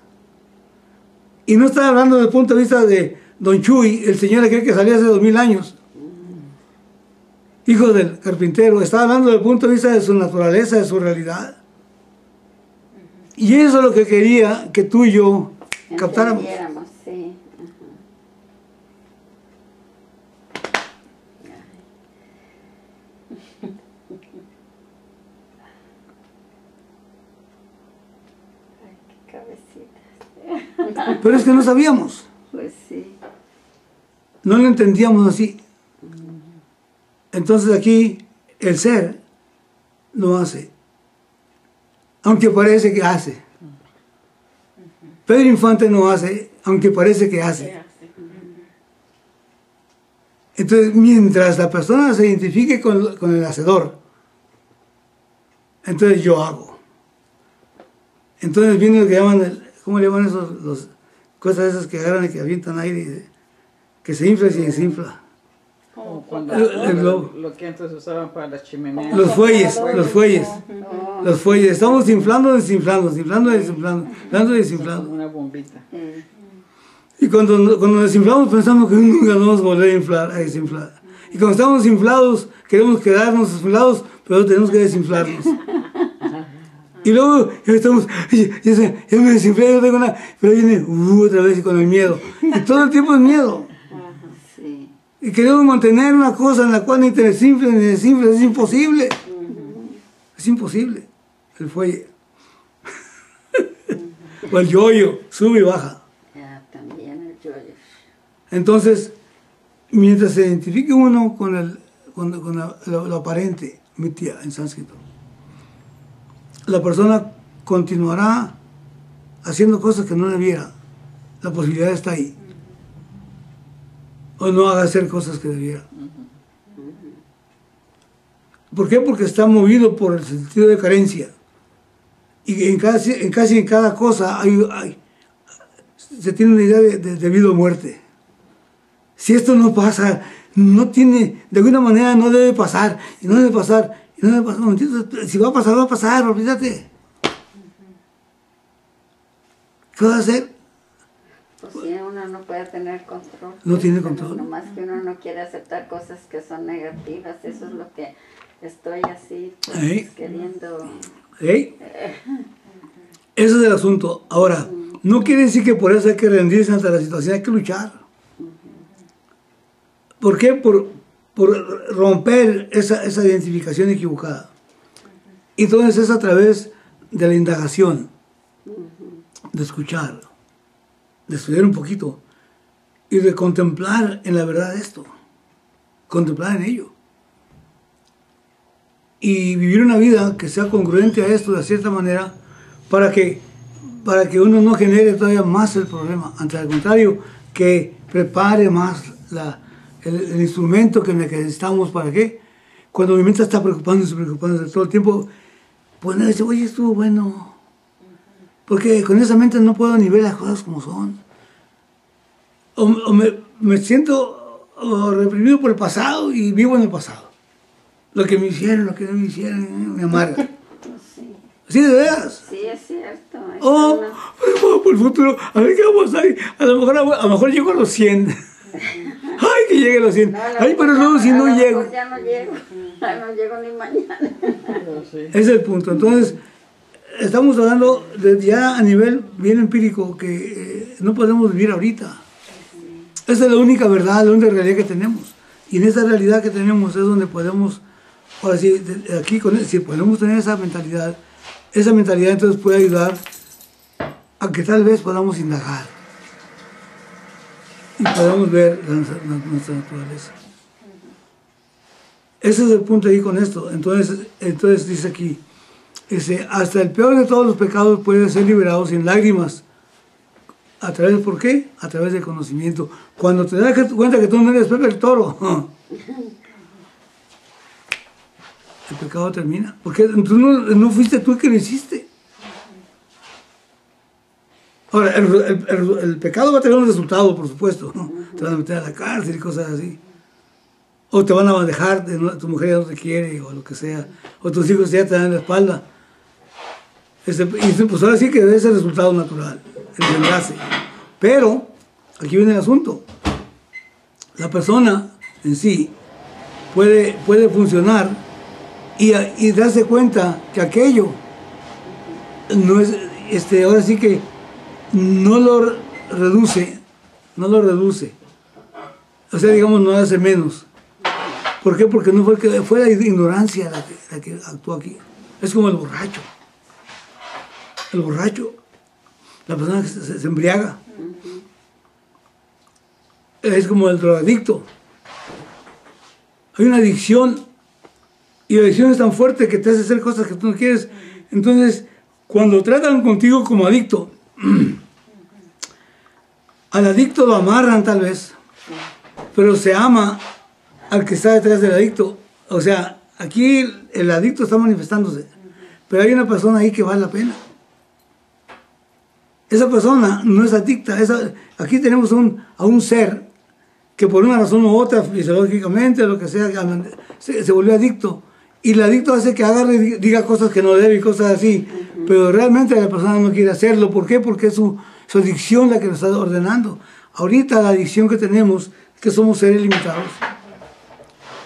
Y no está hablando desde el punto de vista de Don Chuy, el señor aquel que salió hace 2000 años. Hijo del carpintero. Está hablando desde el punto de vista de su naturaleza, de su realidad. Y eso es lo que quería que tú y yo captáramos. Entendiéramos, sí. Ay, qué cabecitas. Pero es que no sabíamos. Pues sí. No lo entendíamos así. Entonces aquí el ser no hace. Aunque parece que hace. Pedro Infante no hace, aunque parece que hace. Entonces, mientras la persona se identifique con el hacedor, entonces yo hago. Entonces viene lo que llaman, ¿cómo le llaman esos, cosas esas que agarran y que avientan aire, que se infla y se desinfla? Como cuando lo que antes usaban para las chimeneas. Los fuelles. Estamos inflando, desinflando, inflando, desinflando, inflando, desinflando. Como una bombita. Y cuando desinflamos pensamos que nunca nos vamos a volver a inflar, a desinflar. Y cuando estamos inflados, queremos quedarnos inflados, pero tenemos que desinflarnos. Y luego ya estamos, ya me desinflé, no tengo nada, pero viene otra vez con el miedo. Y todo el tiempo es miedo. Sí. Y queremos mantener una cosa en la cual ni te desinfles ni desinfles, es imposible. Es imposible. El fuelle. O el yoyo, sube y baja. Ya, también el yoyo. Entonces, mientras se identifique uno con lo aparente, mitya en sánscrito, la persona continuará haciendo cosas que no debiera. La posibilidad está ahí. O no haga hacer cosas que debiera. ¿Por qué? Porque está movido por el sentido de carencia. Y casi en cada cosa se tiene una idea de vida o muerte. Si esto no pasa, no tiene, de alguna manera no debe pasar, y no debe pasar, y no debe pasar. No, si va a pasar, olvídate. ¿Qué va a hacer? Pues sí, uno no puede tener control. No tiene control. Nomás que uno no quiere aceptar cosas que son negativas. Eso es lo que estoy así pues, queriendo. Ese es el asunto. Ahora, no quiere decir que por eso hay que rendirse ante la situación, hay que luchar. ¿Por qué? Por romper esa identificación equivocada. Y entonces es a través de la indagación, de escuchar, de estudiar un poquito y de contemplar en la verdad esto, contemplar en ello. Y vivir una vida que sea congruente a esto de cierta manera para que uno no genere todavía más el problema. Ante al contrario, que prepare más el instrumento que necesitamos para que cuando mi mente está preocupándose todo el tiempo, pues no dice, oye, estuvo bueno. Porque con esa mente no puedo ni ver las cosas como son. O me siento reprimido por el pasado y vivo en el pasado. Lo que me hicieron, lo que no me hicieron, me amarga. Sí, de veras. Sí, es cierto. Oh, por el futuro, a ver qué vamos a hacer. A lo mejor llego a los 100. Ay, que llegue a los 100. No, Ay, pero luego si no llego. Ya no llego. Ya no llego ni mañana. Ese es el punto. Entonces, estamos hablando ya a nivel bien empírico que no podemos vivir ahorita. Esa es la única verdad, la única realidad que tenemos. Y en esa realidad que tenemos es donde podemos, ahora sí, aquí si podemos tener esa mentalidad entonces puede ayudar a que tal vez podamos indagar y podamos ver nuestra naturaleza. Ese es el punto ahí con esto. Entonces dice aquí, hasta el peor de todos los pecados puede ser liberado sin lágrimas. ¿A través de por qué? A través del conocimiento. Cuando te das cuenta que tú no eres Pepe el Toro, el pecado termina. Porque tú no fuiste tú el que lo hiciste. Ahora, el pecado va a tener un resultado, por supuesto. Te van a meter a la cárcel y cosas así. O te van a dejar, tu mujer ya no te quiere, o lo que sea. O tus hijos ya te dan la espalda. Y pues ahora sí que es el resultado natural, el desenlace. Pero, aquí viene el asunto. La persona en sí puede funcionar y darse cuenta que aquello no es, ahora sí que no lo reduce. O sea, digamos, no hace menos. ¿Por qué? Porque no fue la ignorancia la que actuó aquí. Es como el borracho. El borracho, la persona que se embriaga. Es como el drogadicto. Hay una adicción y la adicción es tan fuerte que te hace hacer cosas que tú no quieres. Entonces, cuando tratan contigo como adicto, al adicto lo amarran tal vez, pero se ama al que está detrás del adicto. O sea, aquí el adicto está manifestándose, pero hay una persona ahí que vale la pena. Esa persona no es adicta. Aquí tenemos a un ser que por una razón u otra, fisiológicamente, lo que sea, se volvió adicto. Y el adicto hace que agarre y diga cosas que no debe y cosas así. Pero realmente la persona no quiere hacerlo. ¿Por qué? Porque es su adicción la que lo está ordenando. Ahorita la adicción que tenemos es que somos seres limitados.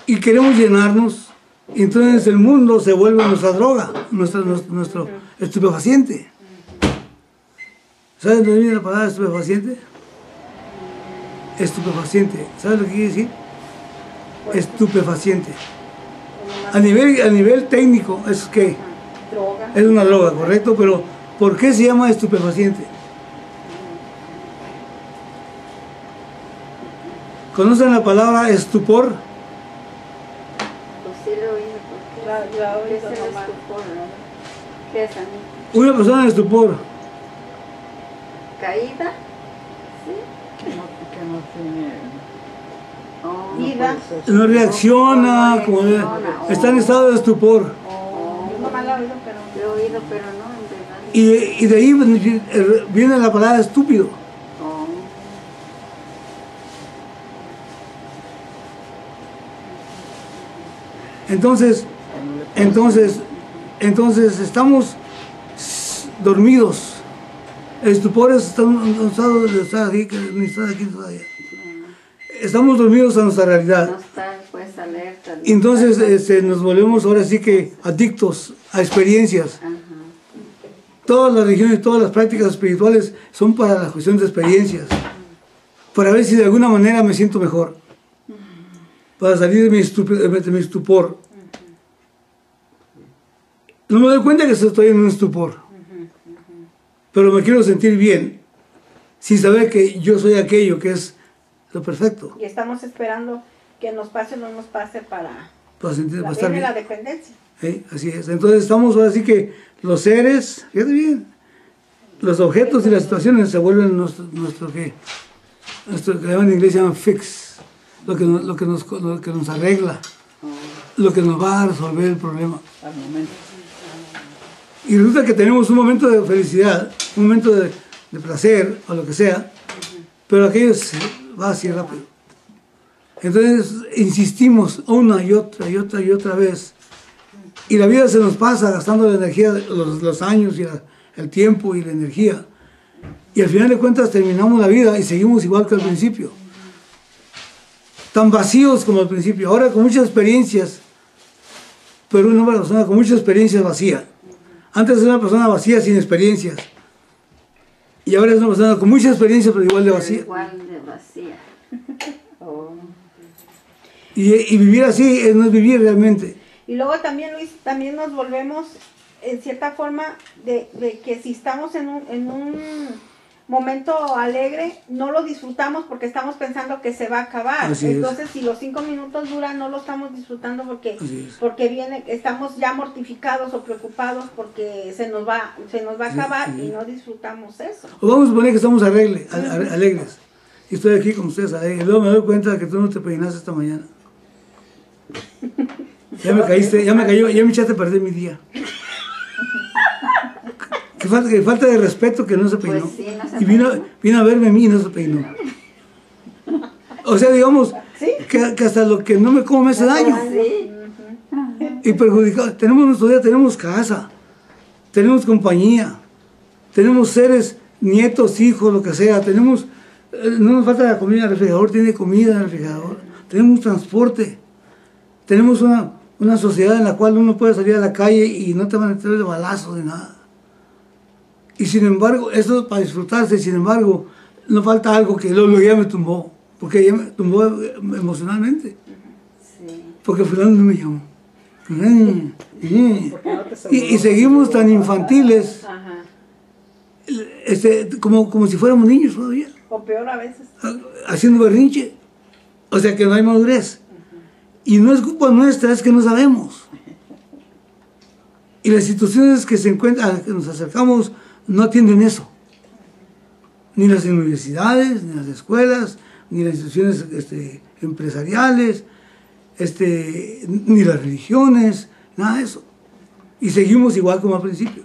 Y queremos llenarnos. Y entonces el mundo se vuelve nuestra droga, nuestro estupefaciente. ¿Sabes dónde viene la palabra estupefaciente? Estupefaciente. ¿Sabes lo que quiere decir? Estupefaciente. A nivel técnico es que es una droga, ¿correcto? Pero ¿por qué se llama estupefaciente? ¿Conocen la palabra estupor? Pues sí lo he oído. ¿Qué es el estupor? ¿Qué es, amigo? Una persona en estupor. ¿Caída? ¿Sí? Que no tiene vida. No reacciona, está en estado de estupor. Yo nomás la he oído, pero Lo he oído, pero no, en verdad. Y de ahí viene la palabra estúpido. Entonces estamos dormidos. El estupor es un estado de estar aquí, ni estar aquí todavía. Estamos dormidos a nuestra realidad. No estar pues alerta. Y entonces nos volvemos ahora sí que adictos a experiencias. Ajá. Todas las religiones, todas las prácticas espirituales son para la cuestión de experiencias. Para ver si de alguna manera me siento mejor. Para salir de mi estupor. No me doy cuenta que estoy en un estupor. Pero me quiero sentir bien. Sin saber que yo soy aquello que es lo perfecto. y estamos esperando que nos pase o no nos pase para Estar bien. la dependencia. Así es. Entonces estamos ahora sí que los seres, fíjate bien, los objetos y las situaciones se vuelven nuestro que en inglés se llama fix, lo que nos arregla, lo que nos va a resolver el problema. al momento. Y resulta que tenemos un momento de felicidad, un momento de placer o lo que sea, pero aquello se va así rápido. Entonces insistimos una y otra vez Y la vida se nos pasa gastando la energía, los años y el tiempo y la energía. Y al final de cuentas terminamos la vida y seguimos igual que al principio. Tan vacíos como al principio. Ahora con muchas experiencias, pero una persona con muchas experiencias vacía. Antes era una persona vacía sin experiencias. Y ahora es una persona con muchas experiencias, pero igual de vacía. Igual de vacía. Oh. Y vivir así no es vivir realmente. Y luego también, Luis, también nos volvemos, en cierta forma, de que si estamos en un momento alegre, no lo disfrutamos porque estamos pensando que se va a acabar. Entonces, si los 5 minutos duran, no lo estamos disfrutando porque estamos ya mortificados o preocupados porque se nos va a acabar y no disfrutamos eso. O vamos a suponer que estamos alegres. Y estoy aquí con ustedes alegres. Y luego me doy cuenta de que tú no te peinaste esta mañana. Ya me echaste a perder mi día. Que falta de respeto que no se peinó. Pues sí, no se y vino a verme a mí y no se peinó. O sea, digamos, que hasta lo que no me como me hace daño. Sí. Y perjudicado. Tenemos nuestro día, tenemos casa, tenemos compañía, tenemos seres, nietos, hijos, lo que sea. Tenemos, no nos falta la comida en el refrigerador, tiene comida en el refrigerador. Tenemos transporte. Tenemos una sociedad en la cual uno puede salir a la calle y no te van a meter de balazos ni nada. Y sin embargo, esto es para disfrutarse, sin embargo, no falta algo que luego ya me tumbó, porque ya me tumbó emocionalmente. Sí. Porque fulano no me llamó. Y seguimos tan infantiles, como si fuéramos niños todavía. O peor a veces. Haciendo berrinche. O sea que no hay madurez. Y no es culpa nuestra, es que no sabemos. Y las instituciones que se encuentran, a las que nos acercamos, no atienden eso. Ni las universidades, ni las escuelas, ni las instituciones empresariales, ni las religiones, nada de eso. Y seguimos igual como al principio.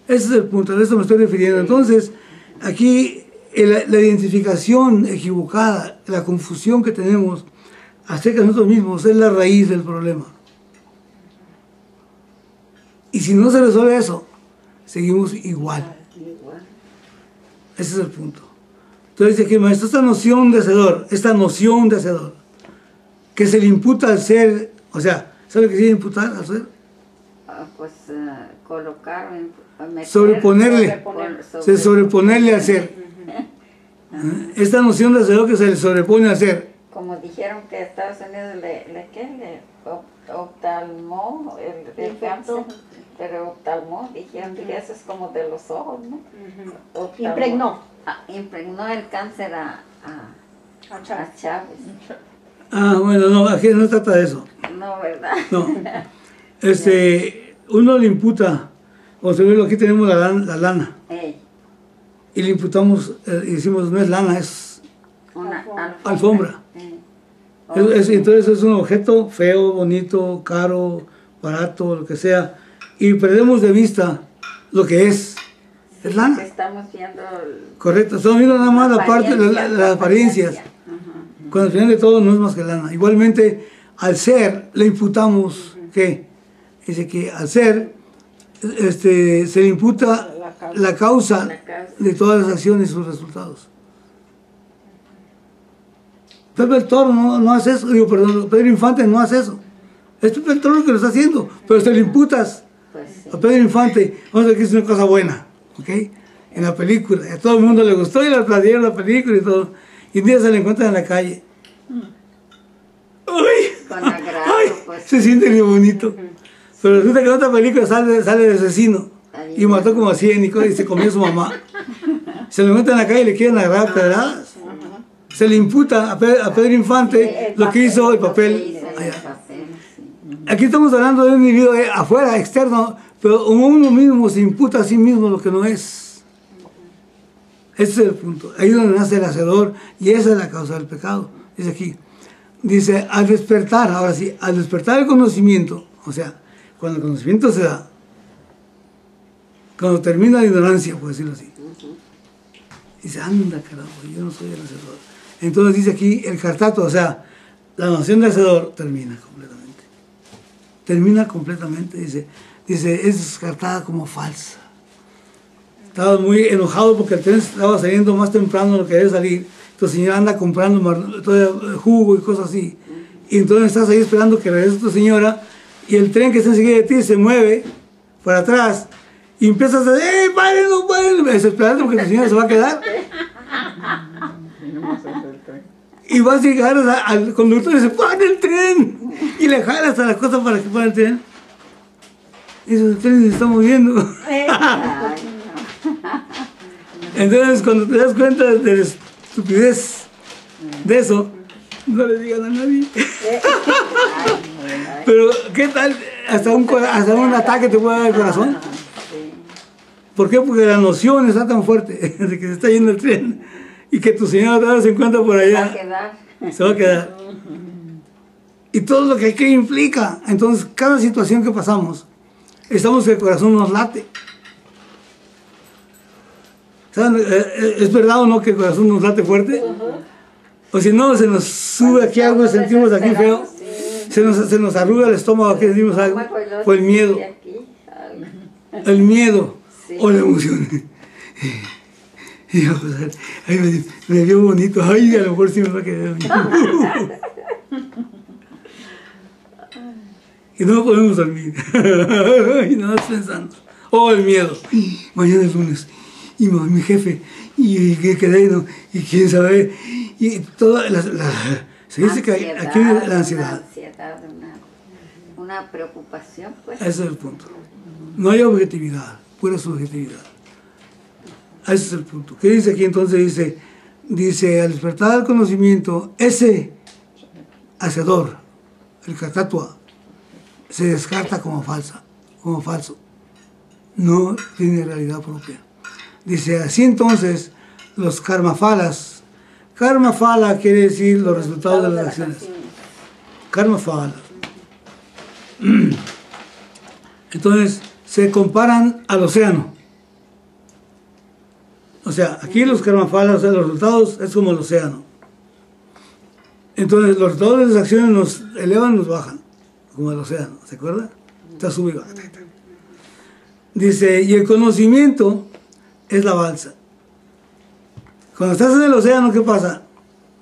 Ese es el punto, a eso me estoy refiriendo. Entonces, aquí la identificación equivocada, la confusión que tenemos acerca de nosotros mismos es la raíz del problema. Y si no se resuelve eso, seguimos igual. Ese es el punto. Entonces dice aquí el maestro, esta noción de hacedor, que se le imputa al ser, o sea, ¿sabe qué quiere imputar al ser? Colocar, sobreponerle al ser. Esta noción de hacedor que se le sobrepone al ser. Como dijeron que Estados Unidos le oftalmó el cáncer, pero oftalmó, dijeron que eso es como de los ojos, ¿no? Impregnó el cáncer a Chávez. Bueno, no, aquí no trata de eso. No, ¿verdad? No. Uno le imputa, o sea, aquí tenemos la lana. Y le imputamos, y decimos, no es lana, es una alfombra. Entonces es un objeto feo, bonito, caro, barato, lo que sea, y perdemos de vista lo que es lana. Estamos viendo correcto, estamos viendo nada más la parte de las apariencias. Cuando al final de todo no es más que lana. Igualmente, al ser le imputamos, ¿qué? Dice que al ser se le imputa la causa de todas las acciones y sus resultados. Pepe el Toro no hace eso, Pedro Infante no hace eso. Es Pepe el Toro el que lo está haciendo, pero se le imputas a Pedro Infante. Vamos a ver que es una cosa buena, ¿ok? En la película, a todo el mundo le gustó y le aplaudieron la película y todo. Y un día se le encuentran en la calle. Se siente bien bonito. Pero resulta que en otra película sale de asesino y mató como a 100 y se comió a su mamá. Se le encuentra en la calle y le quieren agarrar pedradas. Se le imputa a Pedro Infante lo que hizo el papel allá. Aquí estamos hablando de un individuo afuera, externo, pero uno mismo se imputa a sí mismo lo que no es. Ese es el punto. Ahí es donde nace el hacedor y esa es la causa del pecado. Dice aquí, dice, al despertar, ahora sí, al despertar el conocimiento, o sea, cuando el conocimiento se da, cuando termina la ignorancia, por decirlo así, dice, anda carajo, yo no soy el hacedor. Entonces dice aquí el cartato, o sea, la noción de hacedor termina completamente. termina completamente, dice, es descartada como falsa. Estaba muy enojado porque el tren estaba saliendo más temprano de lo que debe salir. Tu señora anda comprando jugo y cosas así. Y entonces estás ahí esperando que regrese tu señora y el tren que está enseguida de ti se mueve para atrás y empiezas a decir, ¡paren, no paren! Desesperando porque tu señora se va a quedar. Y vas a llegar al conductor y dice, ¡paren el tren! Y le jalas a las cosas para que pare el tren. Y dice, el tren se está moviendo. Entonces, cuando te das cuenta de la estupidez de eso, no le digan a nadie. Pero, ¿qué tal? Hasta un ataque te puede dar el corazón. ¿Por qué? Porque la noción está tan fuerte de que se está yendo el tren y que tu señora otra vez se encuentra por allá. Se va a quedar. Y todo lo que aquí implica. Entonces, cada situación que pasamos, estamos que el corazón nos late. ¿Saben? ¿Es verdad o no que el corazón nos late fuerte? O si no, se nos sube aquí algo, sentimos aquí feo. Se nos arruga el estómago, aquí sentimos algo. O el miedo. El miedo. O la emoción. Y a pasar, ay, me vio bonito. Ay, a lo mejor sí me va a quedar. Y no podemos dormir. Y nada más pensando. Oh, el miedo. Mañana es lunes. Y mi jefe, y quedé, ¿no? Y quién sabe, y toda se dice que aquí la ansiedad. Una preocupación, pues. Ese es el punto. No hay objetividad, pura subjetividad. Ese es el punto. ¿Qué dice aquí entonces? Dice, al despertar del conocimiento, ese hacedor, el katatua, se descarta como falso. No tiene realidad propia. Dice, así entonces, los karmafalas. Karmafala quiere decir los resultados de las acciones. Karmafala. Entonces, se comparan al océano. O sea, aquí los karmafalas, o sea, los resultados es como el océano. Entonces, los resultados de las acciones nos elevan, nos bajan, como el océano, ¿se acuerda? Está sube y baja. Dice, y el conocimiento es la balsa. Cuando estás en el océano, ¿qué pasa?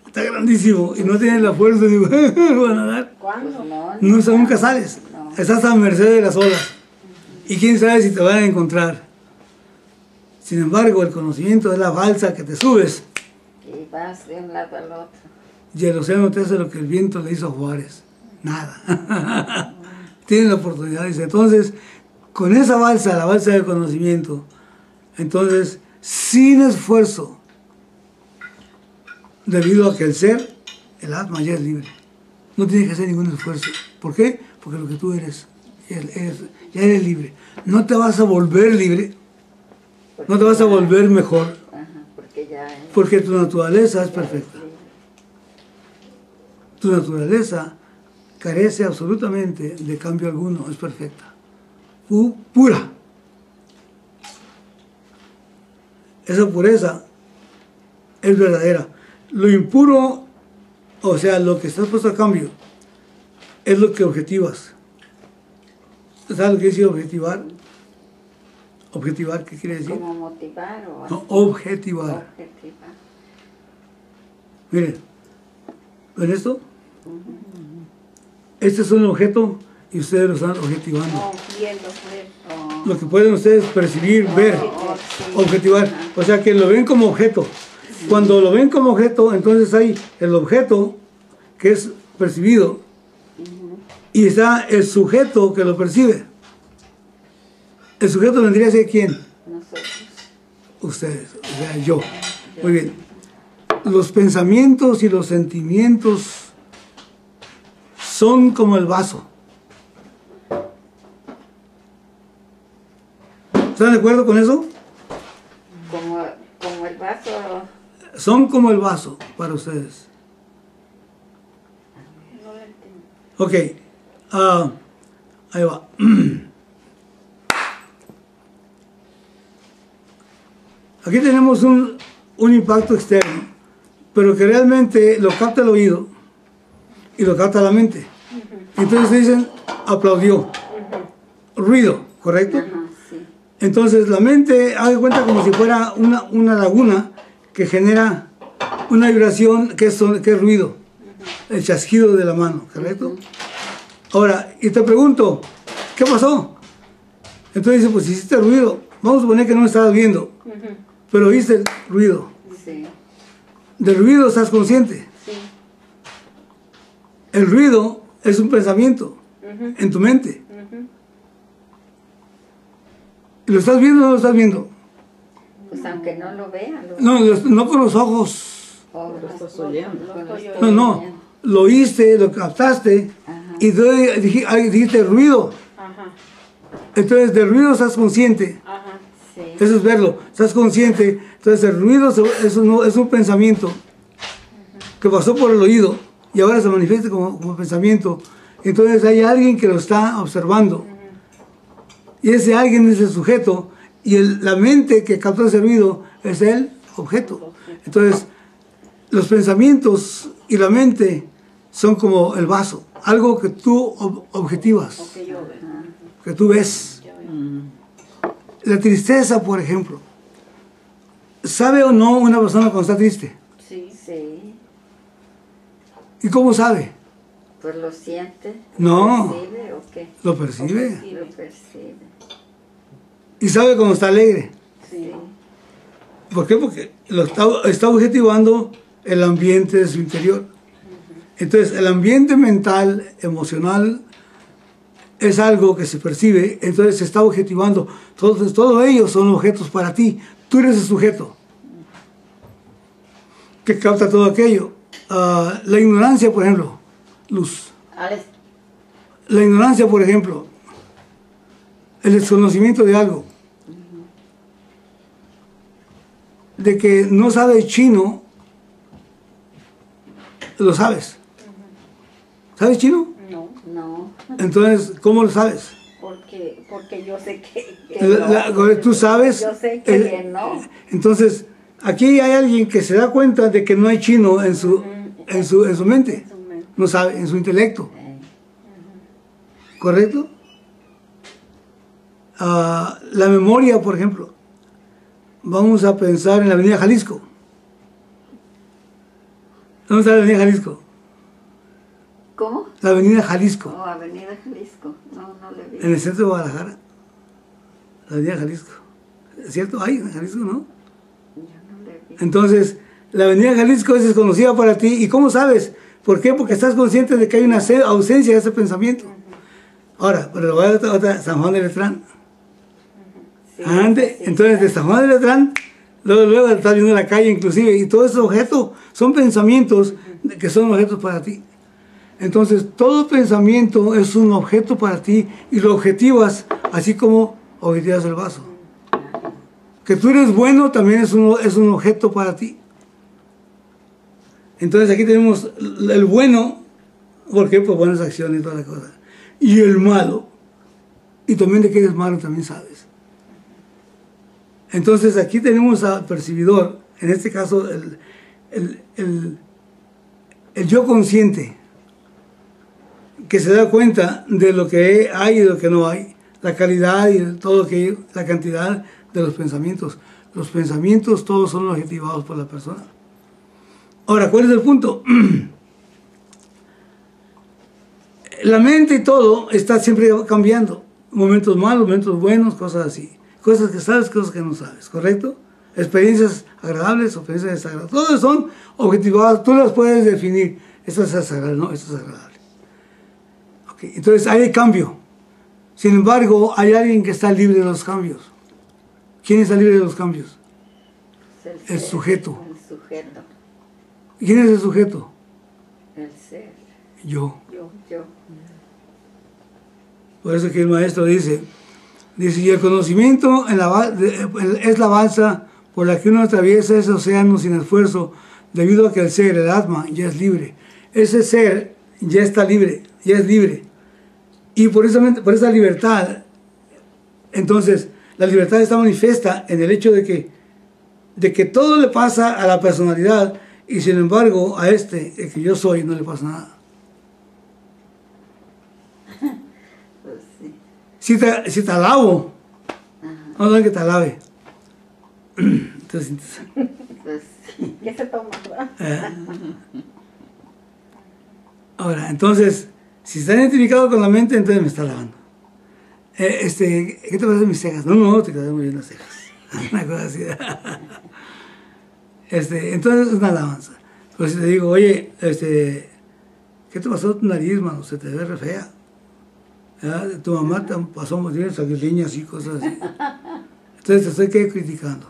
Está grandísimo y no tienes la fuerza de van a nadar. ¿Cuándo? No, nunca sales. Estás a merced de las olas. Y quién sabe si te van a encontrar. Sin embargo, el conocimiento es la balsa que te subes. Y vas de un lado al otro. Y el océano te hace lo que el viento le hizo a Juárez. Nada. Tienes la oportunidad. Dice, entonces, con esa balsa, la balsa del conocimiento, entonces, sin esfuerzo, debido a que el ser, el atma, ya es libre. No tienes que hacer ningún esfuerzo. ¿Por qué? Porque lo que tú eres, ya eres libre. No te vas a volver libre, no te vas a volver mejor, porque tu naturaleza es perfecta. Tu naturaleza carece absolutamente de cambio alguno, es perfecta. Pura. Esa pureza es verdadera. Lo impuro, o sea, lo que está puesto a cambio, es lo que objetivas. ¿Sabes lo que dice objetivar? ¿Objetivar qué quiere decir? ¿Como motivar o no, objetivar. Miren, ¿ven esto? Este es un objeto y ustedes lo están objetivando. Lo que pueden ustedes percibir, ver, objetivar. O sea que lo ven como objeto. Cuando lo ven como objeto, entonces hay el objeto que es percibido y está el sujeto que lo percibe. ¿El sujeto vendría a ser quién? Nosotros. Ustedes, o sea, yo. Muy bien. Los pensamientos y los sentimientos son como el vaso. ¿Están de acuerdo con eso? Como el vaso. Son como el vaso para ustedes. Ok. Ahí va. Aquí tenemos un impacto externo, pero que realmente lo capta el oído y lo capta la mente. Entonces dicen, aplaudió. Ruido, ¿correcto? Ajá, sí. Entonces la mente haga cuenta como si fuera una laguna que genera una vibración que es ruido, el chasquido de la mano, ¿correcto? Ahora, y te pregunto, ¿qué pasó? Entonces dice, pues hiciste ruido, vamos a suponer que no me estabas viendo, pero oíste ruido. Sí. Del ruido estás consciente. Sí. El ruido es un pensamiento en tu mente. ¿Lo estás viendo o no lo estás viendo? Pues aunque no lo vea, No con los ojos. Lo estás oyendo. No. Lo oíste, lo captaste. Ajá. Y entonces dijiste ruido. Ajá. Entonces del ruido estás consciente. Ajá. Sí. Eso es verlo. Estás consciente. Entonces el ruido es un pensamiento que pasó por el oído y ahora se manifiesta como pensamiento. Entonces hay alguien que lo está observando. Y ese alguien es el sujeto. Y la mente que captó ese ruido es el objeto. Entonces, los pensamientos y la mente son como el vaso. Algo que tú objetivas. Que yo veo. Que tú ves. La tristeza, por ejemplo. ¿Sabe o no una persona cuando está triste? Sí. Sí. ¿Y cómo sabe? Pues lo siente. No. ¿Lo percibe o qué? Lo percibe. Lo percibe. Y sabe cuando está alegre. Sí. ¿Por qué? Porque lo está objetivando el ambiente de su interior. Entonces, el ambiente mental, emocional, es algo que se percibe, entonces se está objetivando. Entonces, todos ellos son objetos para ti. Tú eres el sujeto que capta todo aquello. La ignorancia, por ejemplo, luz. Alex. La ignorancia, por ejemplo, el desconocimiento de algo. De que no sabes chino, lo sabes. ¿Sabes chino? No, No. Entonces, ¿cómo lo sabes? porque yo sé que Tú sabes. Yo sé que no. Entonces, aquí hay alguien que se da cuenta de que no hay chino en su mente. No sabe, en su intelecto. ¿Correcto? La memoria, por ejemplo. Vamos a pensar en la Avenida Jalisco. ¿Dónde está la Avenida Jalisco? ¿Cómo? La Avenida Jalisco. Oh, Avenida Jalisco. No le vi. En el centro de Guadalajara. La Avenida Jalisco. ¿Es cierto? Hay en Jalisco, ¿no? Yo no le vi. Entonces, la Avenida Jalisco es desconocida para ti. ¿Y cómo sabes? ¿Por qué? Porque estás consciente de que hay una ausencia de ese pensamiento. Ahora, pero voy a otra, San Juan de Letrán. Sí, Ande, sí, entonces de San Juan de Letrán, luego estás viendo la calle inclusive, y todos esos objetos son pensamientos que son objetos para ti. Entonces, todo pensamiento es un objeto para ti y lo objetivas, así como objetivas el vaso. Que tú eres bueno también es un objeto para ti. Entonces aquí tenemos el bueno, porque pues buenas acciones y toda la cosa. Y el malo, y también de que eres malo también sabes. Entonces aquí tenemos al percibidor, en este caso el yo consciente, que se da cuenta de lo que hay y de lo que no hay, la calidad y todo aquello, la cantidad de los pensamientos. Los pensamientos todos son objetivados por la persona. Ahora, ¿cuál es el punto? La mente y todo está siempre cambiando. Momentos malos, momentos buenos, cosas así. Cosas que sabes, cosas que no sabes, ¿correcto? Experiencias agradables, experiencias desagradables. Todas son objetivadas, tú las puedes definir. Esto es desagradable, no, esto es agradable. Okay. Entonces hay cambio. Sin embargo, hay alguien que está libre de los cambios. ¿Quién está libre de los cambios? El sujeto. El sujeto. ¿Quién es el sujeto? El ser. Yo. Yo. Por eso que el maestro dice, y el conocimiento es la balsa por la que uno atraviesa ese océano sin esfuerzo, debido a que el ser, el Atma, ya es libre. Ese ser ya está libre, ya es libre. Y por esa libertad, entonces, la libertad está manifiesta en el hecho de que todo le pasa a la personalidad, y sin embargo, a el que yo soy, no le pasa nada. Si te alabo, vamos a ver que te alabe. Entonces, Pues, ¿Qué se toma? ahora, entonces, si está identificado con la mente, entonces me está alabando. ¿Qué te parecen mis cejas? No, te quedan muy bien las cejas. Una cosa así. Entonces es una alabanza. Pues si te digo, oye, ¿qué te pasó tu nariz, mano? Se te ve re fea. Tu mamá te pasó muy bien, saquiliñas y cosas así. Entonces te estoy criticando.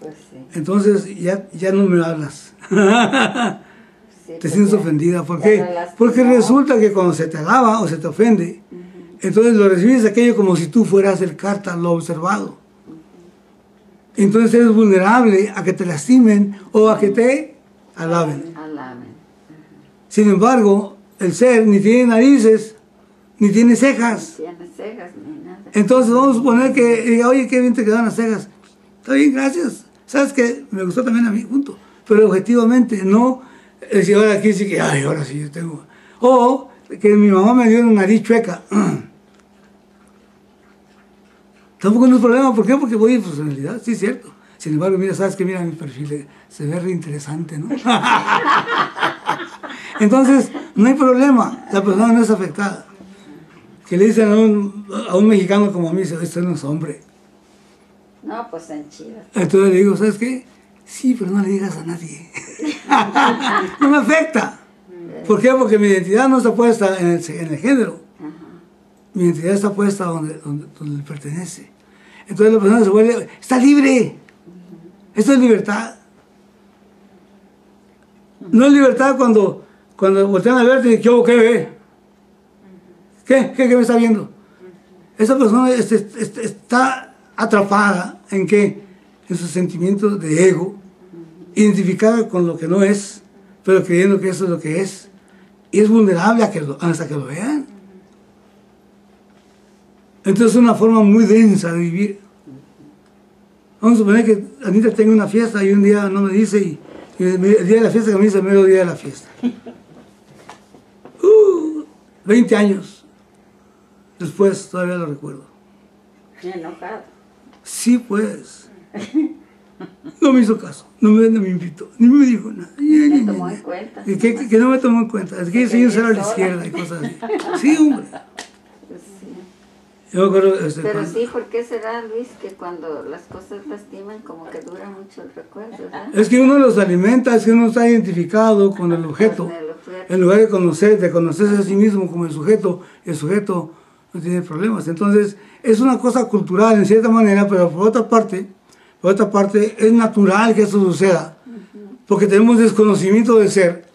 pues sí. Entonces ya no me hablas. Sí, Te pues sientes ya- ofendida. ¿Por ya qué? lo lastimó. Porque resulta que cuando se te alaba o se te ofende, entonces lo recibes aquello como si tú fueras el carta, lo observado. Entonces eres vulnerable a que te lastimen o a que te alaben. Alaben. Sin embargo, el ser ni tiene narices, ni tiene cejas. Tiene cejas ni nada. Entonces vamos a suponer que diga, oye, qué bien te quedan las cejas. Está bien, gracias. ¿Sabes qué? Me gustó también a mí, punto. Pero objetivamente, no decir, ahora aquí sí que, ay, ahora sí yo tengo. O que mi mamá me dio una nariz chueca. Tampoco no es problema, ¿por qué? Porque voy en personalidad, sí es cierto. Sin embargo, mira, sabes que mira mi perfil, se ve re interesante, ¿no? Entonces, no hay problema, la persona no es afectada. Que le dicen a un mexicano como a mí, este no es hombre. No, pues en Chivas. Entonces le digo, ¿sabes qué? Sí, pero no le digas a nadie. No me afecta. ¿Por qué? Porque mi identidad no está puesta en el género. Mi identidad está puesta donde le pertenece. Entonces la persona se vuelve, está libre. Esto es libertad. No es libertad cuando voltean a verte y ¿qué ve? ¿Qué me está viendo? Esa persona está atrapada ¿en qué? En sus sentimientos de ego, identificada con lo que no es, pero creyendo que eso es lo que es. Y es vulnerable hasta que lo vean. Entonces es una forma muy densa de vivir. Vamos a suponer que Anita tenga una fiesta y un día no me dice, y el día de la fiesta que me dice el mero día de la fiesta. 20 años después todavía lo recuerdo. Enojado. Sí, pues. No me hizo caso, no me invitó, ni me dijo nada. Me tomó en cuenta. Que no me tomó en cuenta, es que yo soy un ser a la izquierda y cosas así. Sí, hombre. Pues sí. Yo me acuerdo, Pero sí, ¿por qué será, Luis, que cuando las cosas lastiman como que dura mucho el recuerdo, ¿verdad? es que uno los alimenta, es que uno está identificado con el objeto. Con el objeto. En lugar de conocerse a sí mismo como el sujeto no tiene problemas. Entonces, es una cosa cultural en cierta manera, pero por otra parte es natural que eso suceda, porque tenemos desconocimiento del ser,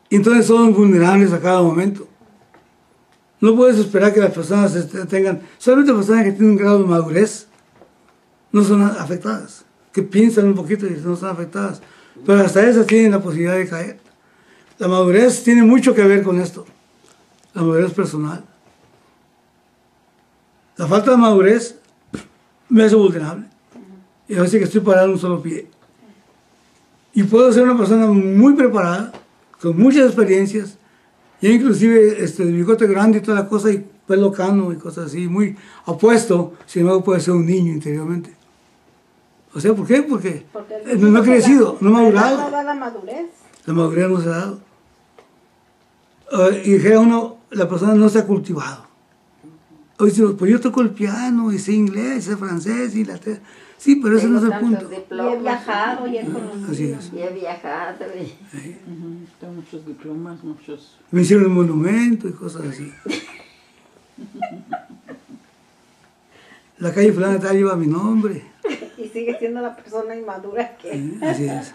y entonces somos vulnerables a cada momento. No puedes esperar que las personas tengan, solamente personas que tienen un grado de madurez no son afectadas, que piensan un poquito y no son afectadas, pero hasta esas tienen la posibilidad de caer. La madurez tiene mucho que ver con esto, la madurez personal. La falta de madurez me hace vulnerable. Y a veces que estoy parado en un solo pie. Y puedo ser una persona muy preparada, con muchas experiencias, y inclusive bigote grande y toda la cosa, y pelo cano y cosas así, muy apuesto, sin embargo puede ser un niño interiormente. O sea, ¿por qué? Porque no he crecido, no he madurado. No da la madurez. La madurez no se ha dado. Y dijera uno, la persona no se ha cultivado. Oye, pues yo toco el piano, y sé inglés, sé francés, y sí, pero ese no es el punto. Y he viajado, y he conocido. Así es. Y he viajado. Tengo muchos diplomas, muchos... Me hicieron un monumento y cosas así. La calle fulana tal lleva mi nombre. Y sigue siendo la persona inmadura que... Así es.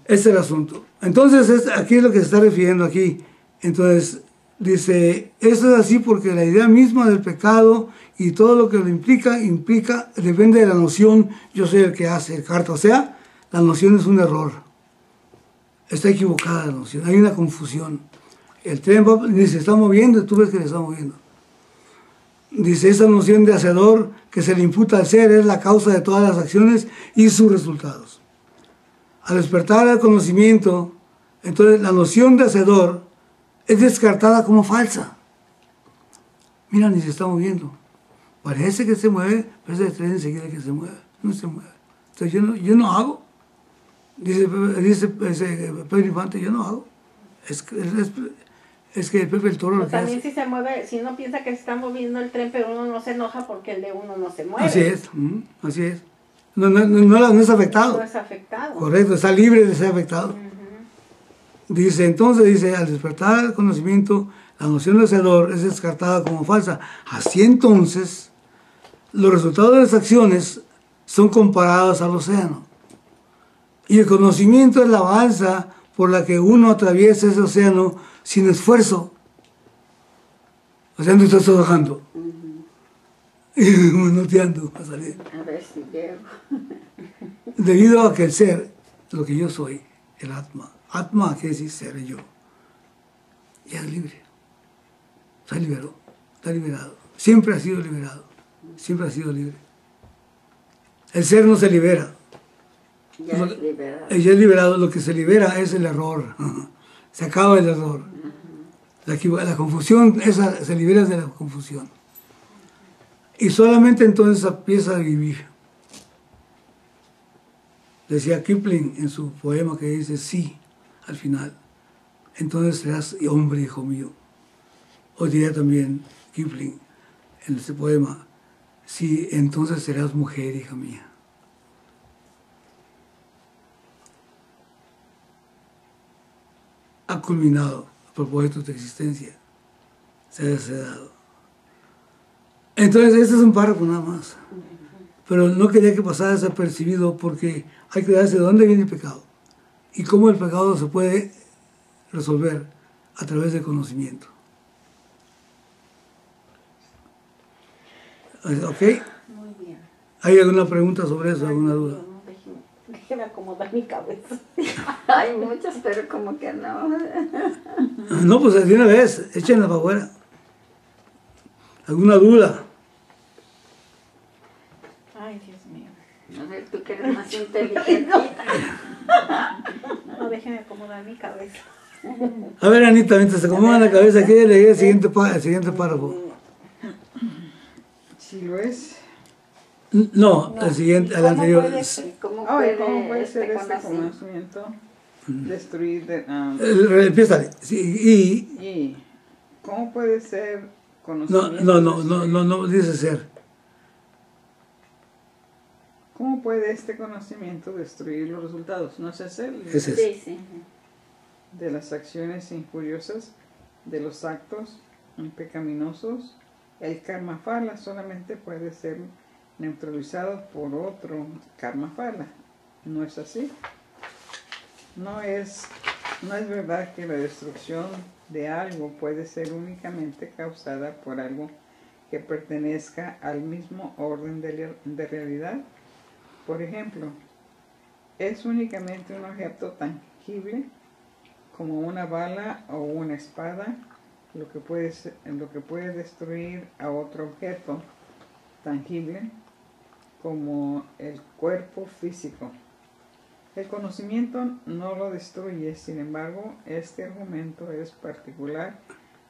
Ese es el asunto. Entonces, aquí es lo que se está refiriendo aquí. Entonces, dice, esto es así porque la idea misma del pecado y todo lo que lo implica, depende de la noción, yo soy el que hace el carta. O sea, la noción es un error. Está equivocada la noción, hay una confusión. El tren ni se está moviendo y tú ves que se está moviendo. Dice, esa noción de hacedor que se le imputa al ser es la causa de todas las acciones y sus resultados. Al despertar al conocimiento, entonces la noción de hacedor es descartada como falsa. Mira, ni se está moviendo. Parece que se mueve, pero se trae enseguida que se mueve. No se mueve. Entonces yo no hago. Dice Pedro Infante, yo no hago. Es que Pepe el Toro lo que también hace. si se mueve, si uno piensa que se está moviendo el tren, pero uno no se enoja porque el de uno no se mueve. Así es, así es. No es afectado. No es afectado. Correcto, está libre de ser afectado. Dice, entonces, al despertar el conocimiento, la noción de hacedor es descartada como falsa. Así entonces, los resultados de las acciones son comparados al océano. Y el conocimiento es la balsa por la que uno atraviesa ese océano sin esfuerzo. O sea, no estás trabajando. Y manoteando a salir. A ver si llego. Debido a que el ser, lo que yo soy, el Atma. Atma quiere decir ser yo. Ya es libre. Se liberó. Está liberado. Siempre ha sido liberado. Siempre ha sido libre. El ser no se libera. Ya es liberado. Ya es liberado. Lo que se libera es el error. Se acaba el error. La confusión, esa se libera de la confusión. Y solamente entonces empieza a vivir. Decía Kipling en su poema que dice sí, al final. Entonces serás hombre, hijo mío. O diría también Kipling en ese poema, sí, entonces serás mujer, hija mía. Ha culminado el propósito de tu existencia. Se ha desheredado. Entonces, este es un párrafo nada más. Pero no quería que pasara desapercibido porque hay que darse de dónde viene el pecado y cómo el pecado se puede resolver a través del conocimiento. ¿Ok? Muy bien. ¿Hay alguna pregunta sobre eso? ¿Alguna duda? Déjeme acomodar mi cabeza. Hay muchas, pero como que no. No, pues de una vez, échenla para afuera. ¿Alguna duda? Ay, Dios mío. A ver, tú que eres más inteligente. No, déjeme acomodar mi cabeza. A ver, Anita, mientras se acomoda la cabeza, ¿qué leí el siguiente párrafo? Si lo es. No, el siguiente, el anterior. ¿Cómo ¿Cómo puede ser este este conocimiento destruir Empieza. Sí, y cómo puede ser conocimiento no, dice ser. ¿Cómo puede este conocimiento destruir los resultados? ¿No es ese? Ese es. Sí. De las acciones injuriosas, de los actos pecaminosos. El karma phala solamente puede ser neutralizado por otro karma phala. ¿No es así? No es verdad que la destrucción de algo puede ser únicamente causada por algo que pertenezca al mismo orden de realidad. Por ejemplo, es únicamente un objeto tangible como una bala o una espada lo que puede destruir a otro objeto tangible como el cuerpo físico. El conocimiento no lo destruye, sin embargo, este argumento es particular,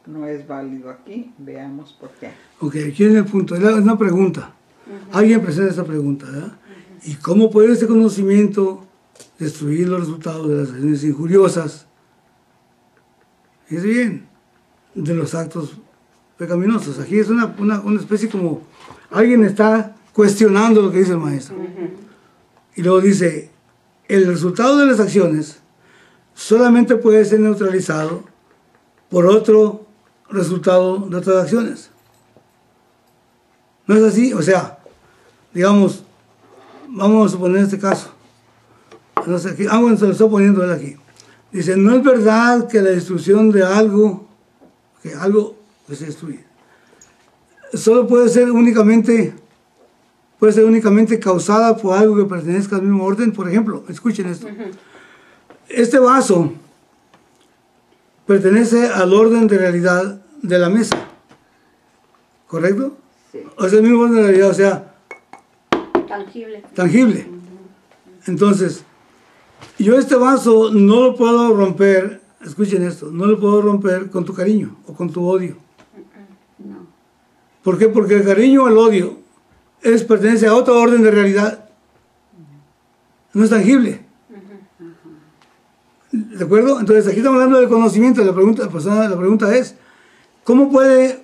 no es válido aquí. Veamos por qué. Ok, aquí viene el punto. Es una pregunta. Alguien presenta esta pregunta, ¿verdad? ¿Y cómo puede este conocimiento destruir los resultados de las acciones injuriosas? Fíjense bien, de los actos pecaminosos. Aquí es una especie como alguien está cuestionando lo que dice el maestro. Y luego dice, el resultado de las acciones solamente puede ser neutralizado por otro resultado de otras acciones. ¿No es así? O sea, digamos, vamos a suponer este caso. No sé, aquí, bueno, se lo estoy poniendo él aquí. Dice, no es verdad que la destrucción de algo que se destruye, solo puede ser únicamente causada por algo que pertenezca al mismo orden. Por ejemplo, escuchen esto. Este vaso pertenece al orden de realidad de la mesa. ¿Correcto? Sí. O sea, el mismo orden de realidad, o sea, tangible. Entonces, yo este vaso no lo puedo romper, escuchen esto, no lo puedo romper con tu cariño o con tu odio. No. ¿Por qué? Porque el cariño o el odio pertenece a otro orden de realidad. No es tangible. ¿De acuerdo? Entonces aquí estamos hablando del conocimiento. La pregunta es, ¿cómo puede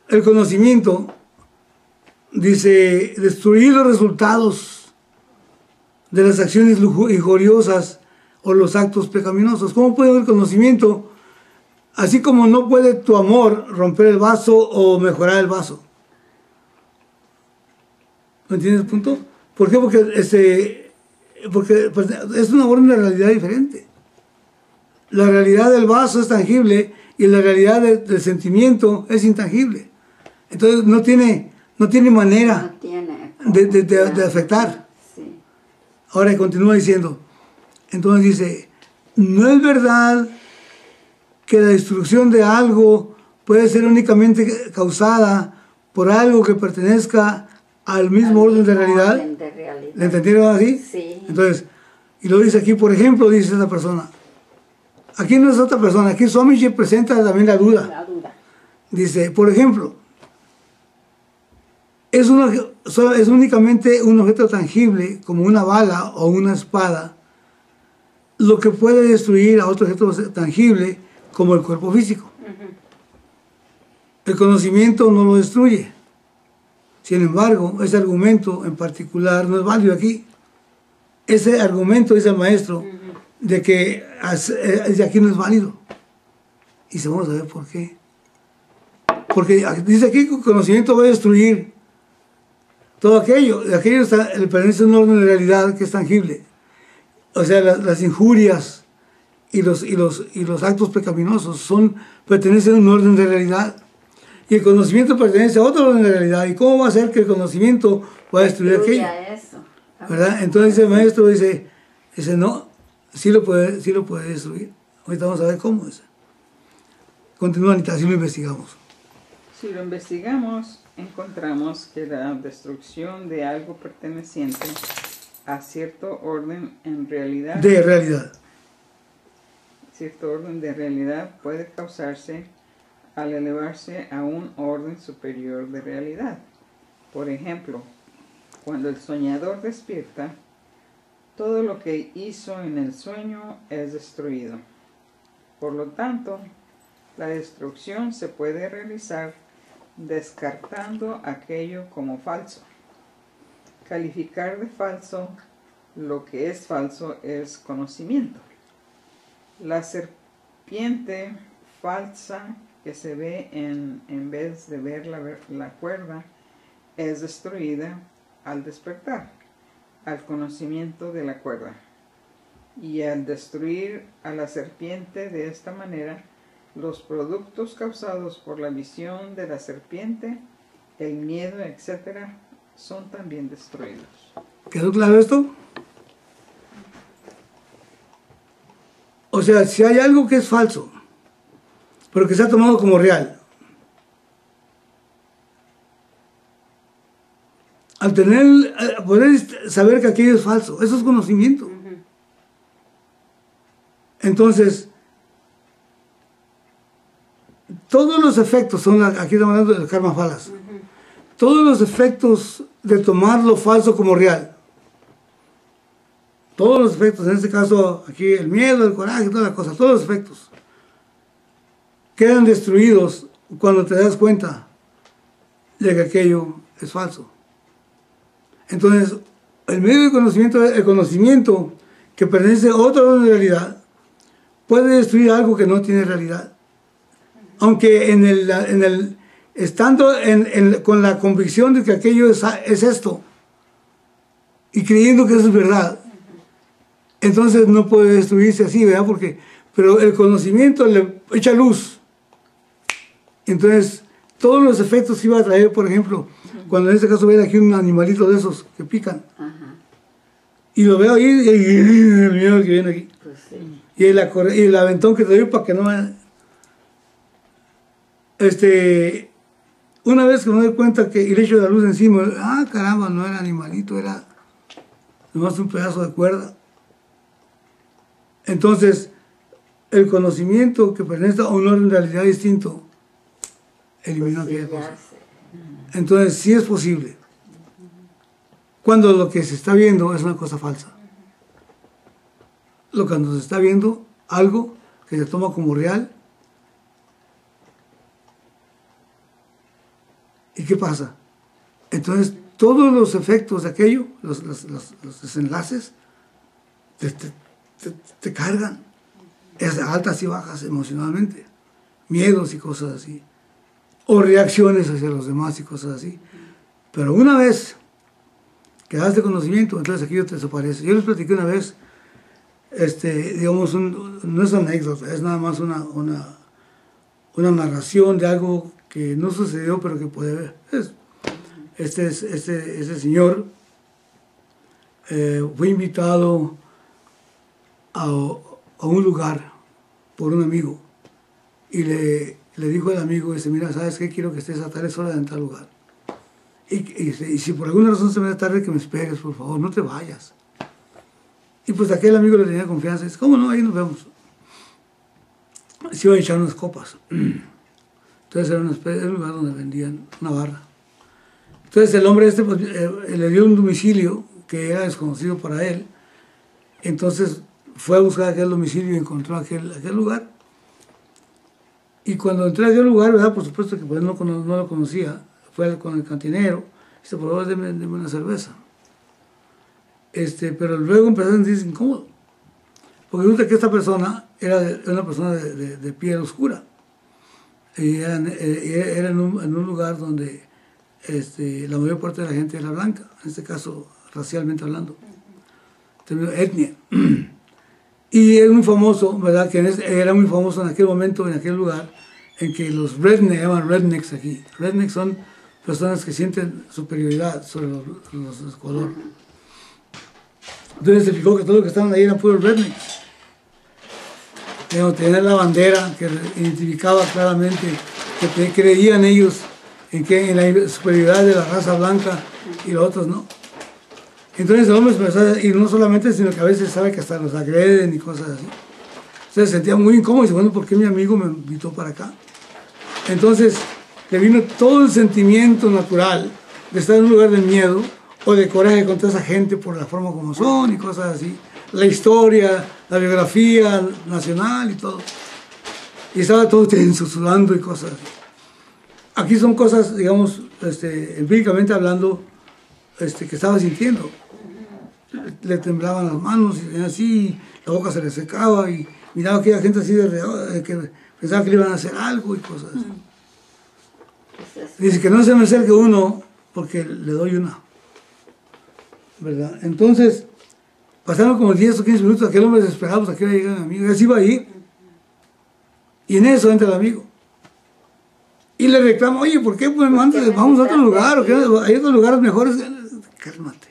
el conocimiento, dice, destruir los resultados de las acciones injuriosas o los actos pecaminosos? ¿Cómo puede el conocimiento, así como no puede tu amor romper el vaso o mejorar el vaso? ¿Me entiendes el punto? ¿Por qué? Porque pues, es una realidad diferente. La realidad del vaso es tangible y la realidad del sentimiento es intangible. Entonces no tiene manera de afectar. Sí. Ahora continúa diciendo, entonces dice, no es verdad que la destrucción de algo puede ser únicamente causada por algo que pertenezca al mismo orden de realidad. ¿Le entendieron así? Sí. Entonces, y lo dice aquí, por ejemplo, dice esta persona. Aquí no es otra persona, aquí Swamiji presenta también la duda. La duda. Dice, por ejemplo, es únicamente un objeto tangible, como una bala o una espada, lo que puede destruir a otro objeto tangible, como el cuerpo físico. El conocimiento no lo destruye. Sin embargo, ese argumento en particular no es válido aquí. Ese argumento, dice el maestro, de que de aquí no es válido. Y se vamos a ver por qué. Porque dice aquí que el conocimiento va a destruir todo aquello. Aquello le pertenece a un orden de realidad que es tangible. O sea, las injurias y los actos pecaminosos pertenecen a un orden de realidad. Y el conocimiento pertenece a otro orden de realidad. ¿Y cómo va a ser que el conocimiento va a destruir aquello? Eso. ¿Verdad? Entonces el maestro dice no, sí lo puede destruir. Ahorita vamos a ver cómo es. Continúa, Anita, así lo investigamos. Si lo investigamos, encontramos que la destrucción de algo perteneciente a cierto orden en realidad, cierto orden de realidad puede causarse al elevarse a un orden superior de realidad. Por ejemplo, cuando el soñador despierta, todo lo que hizo en el sueño es destruido. Por lo tanto, la destrucción se puede realizar descartando aquello como falso. Calificar de falso lo que es falso es conocimiento. La serpiente falsa que se ve en vez de ver la cuerda es destruida al despertar, al conocimiento de la cuerda. Y al destruir a la serpiente de esta manera, los productos causados por la visión de la serpiente, el miedo, etc., son también destruidos. ¿Quedó claro esto? O sea, si hay algo que es falso, pero que se ha tomado como real, al poder saber que aquello es falso, eso es conocimiento. Entonces, todos los efectos, aquí estamos hablando del karma falas, todos los efectos de tomar lo falso como real, todos los efectos, en este caso aquí el miedo, el coraje, todas las cosas, todos los efectos, quedan destruidos cuando te das cuenta de que aquello es falso. Entonces, el medio de conocimiento, el conocimiento que pertenece a otra orden de realidad, puede destruir algo que no tiene realidad. Aunque estando con la convicción de que aquello es esto, y creyendo que eso es verdad, entonces no puede destruirse así, ¿verdad? Pero el conocimiento le echa luz. Entonces, todos los efectos que iba a traer, por ejemplo, cuando en este caso ven aquí un animalito de esos que pican, y lo veo ahí, y el miedo que viene aquí. Pues sí. Y el aventón que te doy para que no me... Una vez que me doy cuenta que y le echo la luz encima, caramba, no era animalito, era nomás un pedazo de cuerda. Entonces, el conocimiento que pertenece a un orden de realidad distinto eliminó aquella cosa. Entonces sí es posible. Cuando lo que se está viendo es una cosa falsa. Cuando se está viendo algo que se toma como real. ¿Y qué pasa? Entonces todos los efectos de aquello, los desenlaces, te cargan. Es altas y bajas emocionalmente. Miedos y cosas así. O reacciones hacia los demás y cosas así. Pero una vez que das de conocimiento, entonces aquello te desaparece. Yo les platiqué una vez, digamos, no es anécdota, es nada más una narración de algo que no sucedió, pero que puede ver. Este señor fue invitado a un lugar por un amigo y le dijo al amigo, dice, mira, ¿sabes qué? Quiero que estés a tales horas en tal lugar. Y si por alguna razón se me da tarde, que me esperes, por favor, no te vayas. Y pues aquel amigo le tenía confianza, dice, ¿cómo no? Ahí nos vemos. Se iban a echar unas copas. Entonces era un lugar donde vendían una barra. Entonces el hombre pues, le dio un domicilio que era desconocido para él. Entonces fue a buscar aquel domicilio y encontró aquel lugar. Y cuando entré a aquel lugar, ¿verdad? Por supuesto que pues, no lo conocía. Fue con el cantinero. Dice, por favor, deme una cerveza. Pero luego empezó a sentirse incómodo. Porque resulta que esta persona era una persona de piel oscura. Y era en un lugar donde la mayor parte de la gente era blanca, en este caso racialmente hablando, etnia. Y es muy famoso, ¿verdad? Que era muy famoso en aquel momento, en aquel lugar, en que los rednecks, llaman rednecks aquí. Rednecks son personas que sienten superioridad sobre los de color. Entonces se fijó que todos los que estaban ahí eran puros rednecks. Tener la bandera que identificaba claramente que creían ellos en la superioridad de la raza blanca y los otros no. Entonces el hombre empezó a ir, no solamente, sino que a veces sabe que hasta los agreden y cosas así. Se sentía muy incómodo y dice, bueno, ¿por qué mi amigo me invitó para acá? Entonces le vino todo el sentimiento natural de estar en un lugar de miedo o de coraje contra esa gente por la forma como son y cosas así. La historia, la biografía nacional y todo. Y estaba todo tenso, sudando y cosas así. Aquí son cosas, digamos, empíricamente hablando, que estaba sintiendo. Le temblaban las manos y así, la boca se le secaba y miraba a aquella gente así que pensaba que le iban a hacer algo y cosas así. Dice que no se me acerque uno porque le doy una. ¿Verdad? Entonces, pasaron como 10 o 15 minutos, aquel hombre desesperado, pues aquí iba a llegar el amigo, y se iba a ir. Y en eso entra el amigo. Y le reclama, oye, ¿por qué pues, vamos a otro lugar? ¿O qué? ¿Hay otros lugares mejores? Cálmate.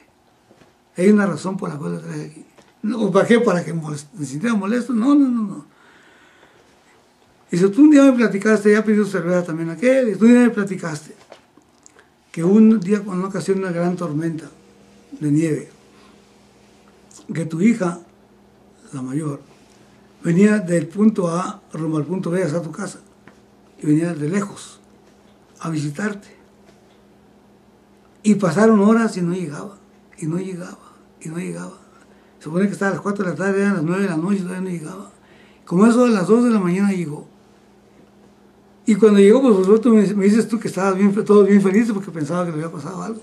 Hay una razón por la cual le traje aquí. No, ¿para qué? ¿Para que me sintiera molesto? No. Dice, tú un día me platicaste, ya pidió cerveza también aquel, y tú un día me platicaste que un día, con una ocasión, una gran tormenta de nieve, que tu hija, la mayor, venía del punto A rumbo al punto B hasta tu casa, y venía de lejos a visitarte. Y pasaron horas y no llegaba. Se supone que estaba a las 4 de la tarde, eran las 9 de la noche y todavía no llegaba. Como eso de las 2 de la mañana llegó. Y cuando llegó, pues vosotros me dices tú que estabas todos bien felices porque pensaba que le había pasado algo.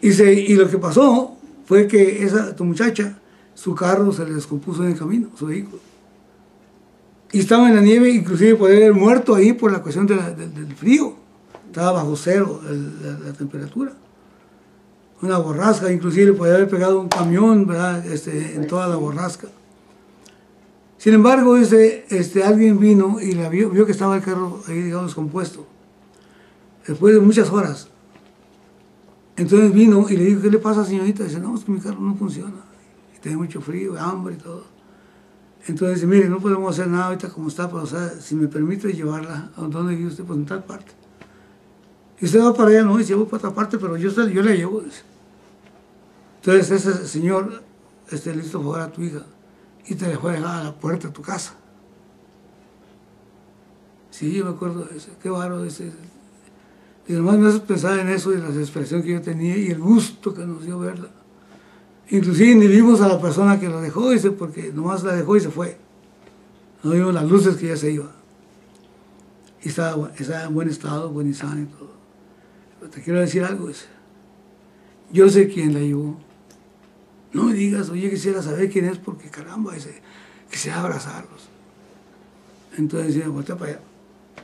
Y lo que pasó fue que tu muchacha, su carro se le descompuso en el camino, su vehículo. Y estaba en la nieve, inclusive podía haber muerto ahí por la cuestión del frío. Estaba bajo cero la temperatura. Una borrasca, inclusive le podía haber pegado un camión, ¿verdad? En toda la borrasca. Sin embargo, alguien vino y vio que estaba el carro ahí, digamos, compuesto. Después de muchas horas. Entonces vino y le dijo, ¿qué le pasa, señorita? Dice, no, es que mi carro no funciona. Y tiene mucho frío, hambre y todo. Entonces dice, mire, no podemos hacer nada ahorita como está, pero o sea, si me permite llevarla, ¿a dónde vive usted? Pues en tal parte. Y usted va para allá, no, y se va para otra parte, pero yo la llevo. Dice. Entonces ese señor le hizo favor a tu hija y te dejó dejar a la puerta de tu casa. Sí, yo me acuerdo de ese, qué bárbaro ese. Y nomás me hace pensar en eso y la desesperación que yo tenía y el gusto que nos dio verla. Inclusive ni vimos a la persona que lo dejó, dice, porque nomás la dejó y se fue. No vimos las luces que ya se iba. Y estaba en buen estado, buen y sano y todo. Pero te quiero decir algo, dice. Yo sé quién la llevó. No me digas, oye, quisiera saber quién es, porque caramba, dice, quisiera abrazarlos. Entonces decía, voltea para allá.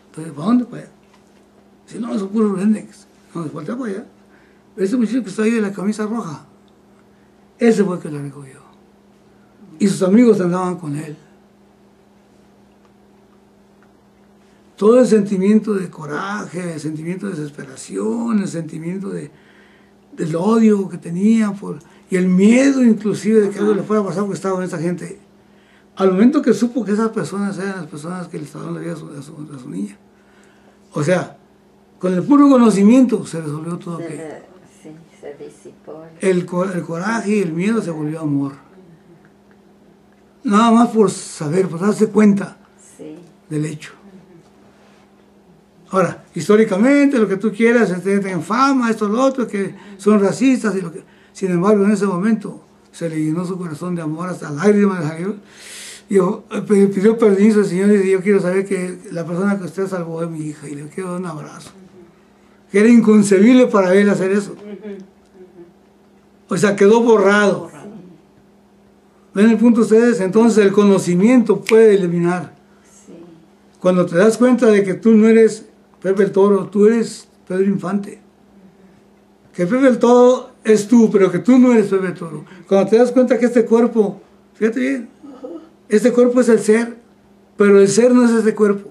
Entonces, ¿para dónde? Para allá. Dice, no, son puros rednecks. No, voltea para allá. Ese muchacho que está ahí de la camisa roja, ese fue el que la recogió. Y sus amigos andaban con él. Todo el sentimiento de coraje, el sentimiento de desesperación, el sentimiento del odio que tenía y el miedo inclusive de que algo le fuera a pasar porque estaba con esa gente. Al momento que supo que esas personas eran las personas que le estaban la vida a su niña. O sea, con el puro conocimiento se resolvió todo aquello. Sí, se disipó. El coraje y el miedo se volvió amor. Nada más por saber, por darse cuenta del hecho. Ahora, históricamente, lo que tú quieras, en fama, esto, lo otro, que son racistas, y lo que... Sin embargo, en ese momento se le llenó su corazón de amor hasta lágrimas de sangre. Dijo, pidió permiso al Señor y dijo, yo quiero saber que la persona que usted salvó es mi hija, y le quiero dar un abrazo. Que era inconcebible para él hacer eso. O sea, quedó borrado. ¿Ven el punto ustedes? Entonces el conocimiento puede eliminar. Cuando te das cuenta de que tú no eres Pepe el Toro, tú eres Pedro Infante. Que Pepe el Toro es tú, pero que tú no eres Pepe el Toro. Cuando te das cuenta que este cuerpo, fíjate bien, este cuerpo es el ser, pero el ser no es este cuerpo.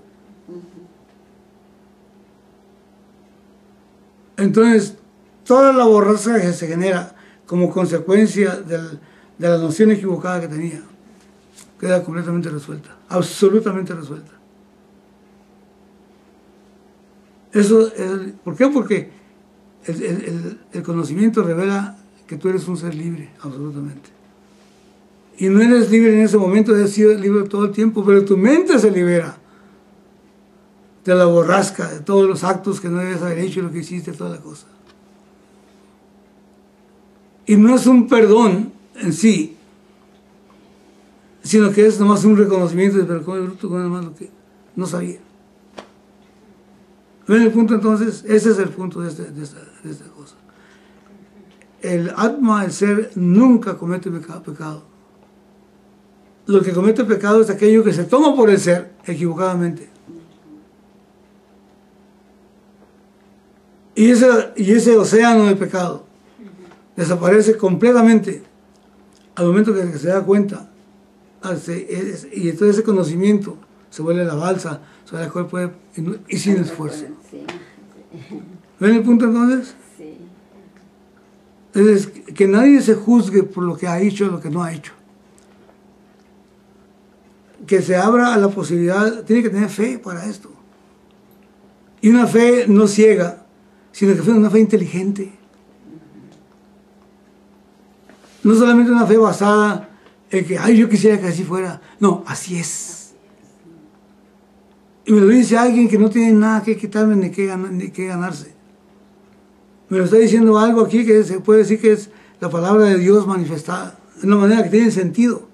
Entonces, toda la borrasca que se genera como consecuencia de la noción equivocada que tenía, queda completamente resuelta, absolutamente resuelta. Eso es, ¿por qué? Porque el conocimiento revela que tú eres un ser libre, absolutamente. Y no eres libre en ese momento, has sido libre todo el tiempo, pero tu mente se libera de la borrasca, de todos los actos que no debes haber hecho, lo que hiciste, toda la cosa. Y no es un perdón en sí, sino que es nomás un reconocimiento de, pero como bruto, con nomás lo que no sabía. ¿Ven el punto entonces? Ese es el punto de esta cosa. El Atma, el ser, nunca comete pecado. Lo que comete pecado es aquello que se toma por el ser equivocadamente. Y ese océano de pecado desaparece completamente al momento que se da cuenta. Y entonces ese conocimiento se vuelve la balsa sobre la cual puede, y sin esfuerzo. ¿Ven el punto entonces? Sí. Es que nadie se juzgue por lo que ha hecho o lo que no ha hecho. Que se abra a la posibilidad, tiene que tener fe para esto. Y una fe no ciega, sino que fue una fe inteligente. No solamente una fe basada en que, ay, yo quisiera que así fuera. No, así es. Y me lo dice alguien que no tiene nada que quitarme ni que ganarse. Me lo está diciendo algo aquí que se puede decir que es la palabra de Dios manifestada. De una manera que tiene sentido.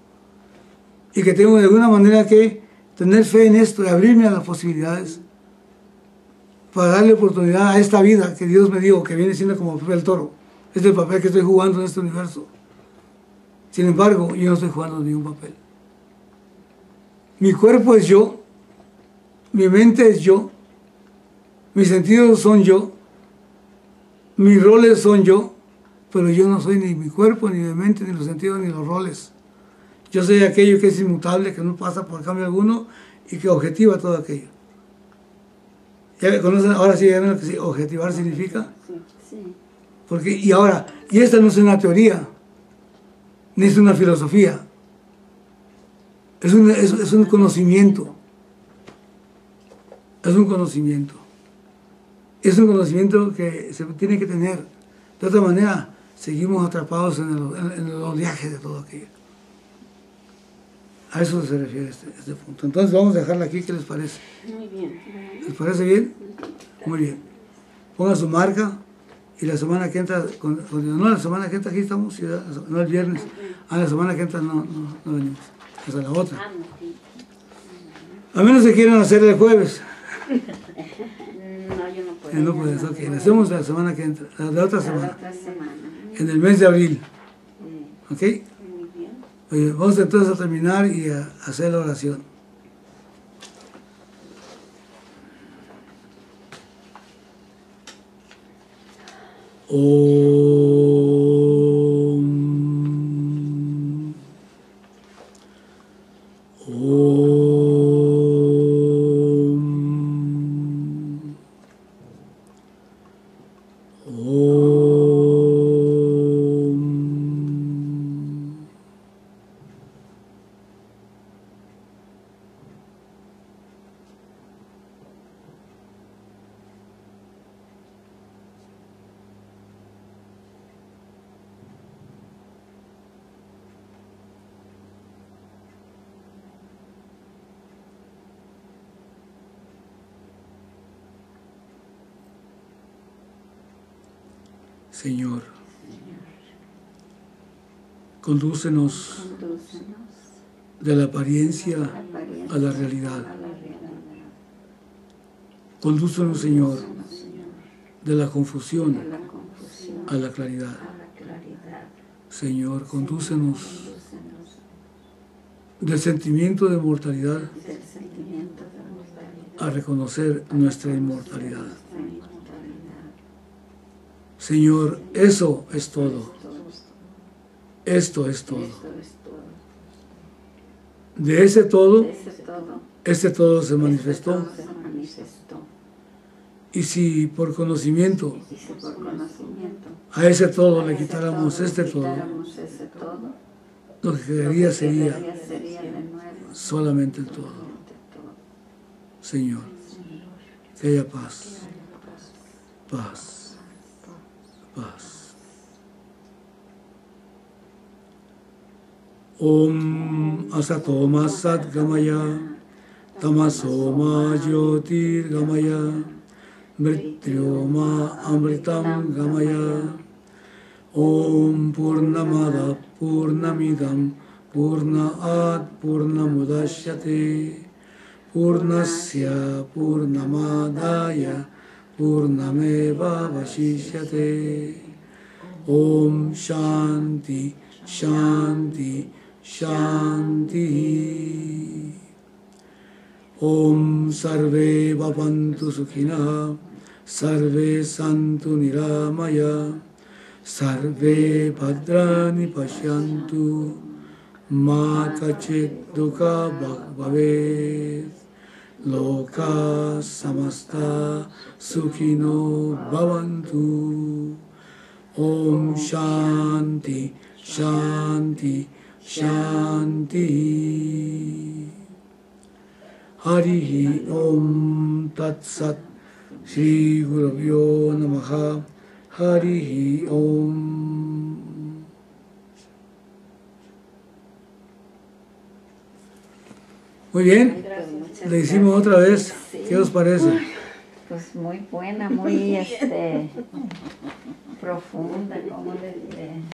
Y que tengo de alguna manera que tener fe en esto y abrirme a las posibilidades para darle oportunidad a esta vida que Dios me dio, que viene siendo como Pepe el Toro. Es el papel que estoy jugando en este universo. Sin embargo, yo no estoy jugando ningún papel. Mi cuerpo es yo, mi mente es yo, mis sentidos son yo, mis roles son yo, pero yo no soy ni mi cuerpo, ni mi mente, ni los sentidos, ni los roles. Yo soy aquello que es inmutable, que no pasa por cambio alguno y que objetiva todo aquello. ¿Ya conocen? Ahora sí, ya ven lo que objetivar significa. Sí. Porque, y esta no es una teoría, ni es una filosofía. Es un conocimiento. Es un conocimiento. Es un conocimiento que se tiene que tener. De otra manera, seguimos atrapados en el oleaje de todo aquello. A eso se refiere este punto. Entonces vamos a dejarla aquí, ¿qué les parece? Muy bien. ¿Les parece bien? Muy bien. ponga su marca y la semana que entra, no, la semana que entra aquí estamos, no el viernes, la semana que entra no venimos, hasta la otra. A menos que quieran hacer el jueves. No, yo no puedo. No puedes, ok, la hacemos la semana que entra, la otra La semana, otra semana. en el mes de abril, ok. Muy bien. Oye, vamos entonces a terminar y a hacer la oración. Señor, condúcenos de la apariencia a la realidad. Condúcenos, Señor, de la confusión a la claridad. Señor, condúcenos del sentimiento de mortalidad a reconocer nuestra inmortalidad. Señor, eso es todo. Esto es todo. De ese todo, este todo se manifestó. Y si por conocimiento a ese todo le quitáramos este todo, lo que quedaría sería solamente el todo. Señor, que haya paz, paz, paz. Om Asato Ma Sat Gamaya Tamaso Ma Jyotir Gamaya Mritryo Ma Amritam Gamaya Om Purnamada Purnamidam Purnaat Purnamudashyate Purnasya Purnamadaya Purnameva Vashishyate. Om Shanti Shanti Shanti. Om Sarve Bhavantu Sukhina Sarve Santu Niramaya Sarve Bhadrani Pashyantu Ma Kachit Dukha Bhavet Loka Samasta Sukhino Bhavantu. Om Shanti Shanti Shanti. Harihi Om Tat Sat. Shri Gurubhyo Namaha. Harihi Om. Muy bien, le hicimos otra vez. ¿Qué os parece? Pues muy buena, muy profunda, como le diré.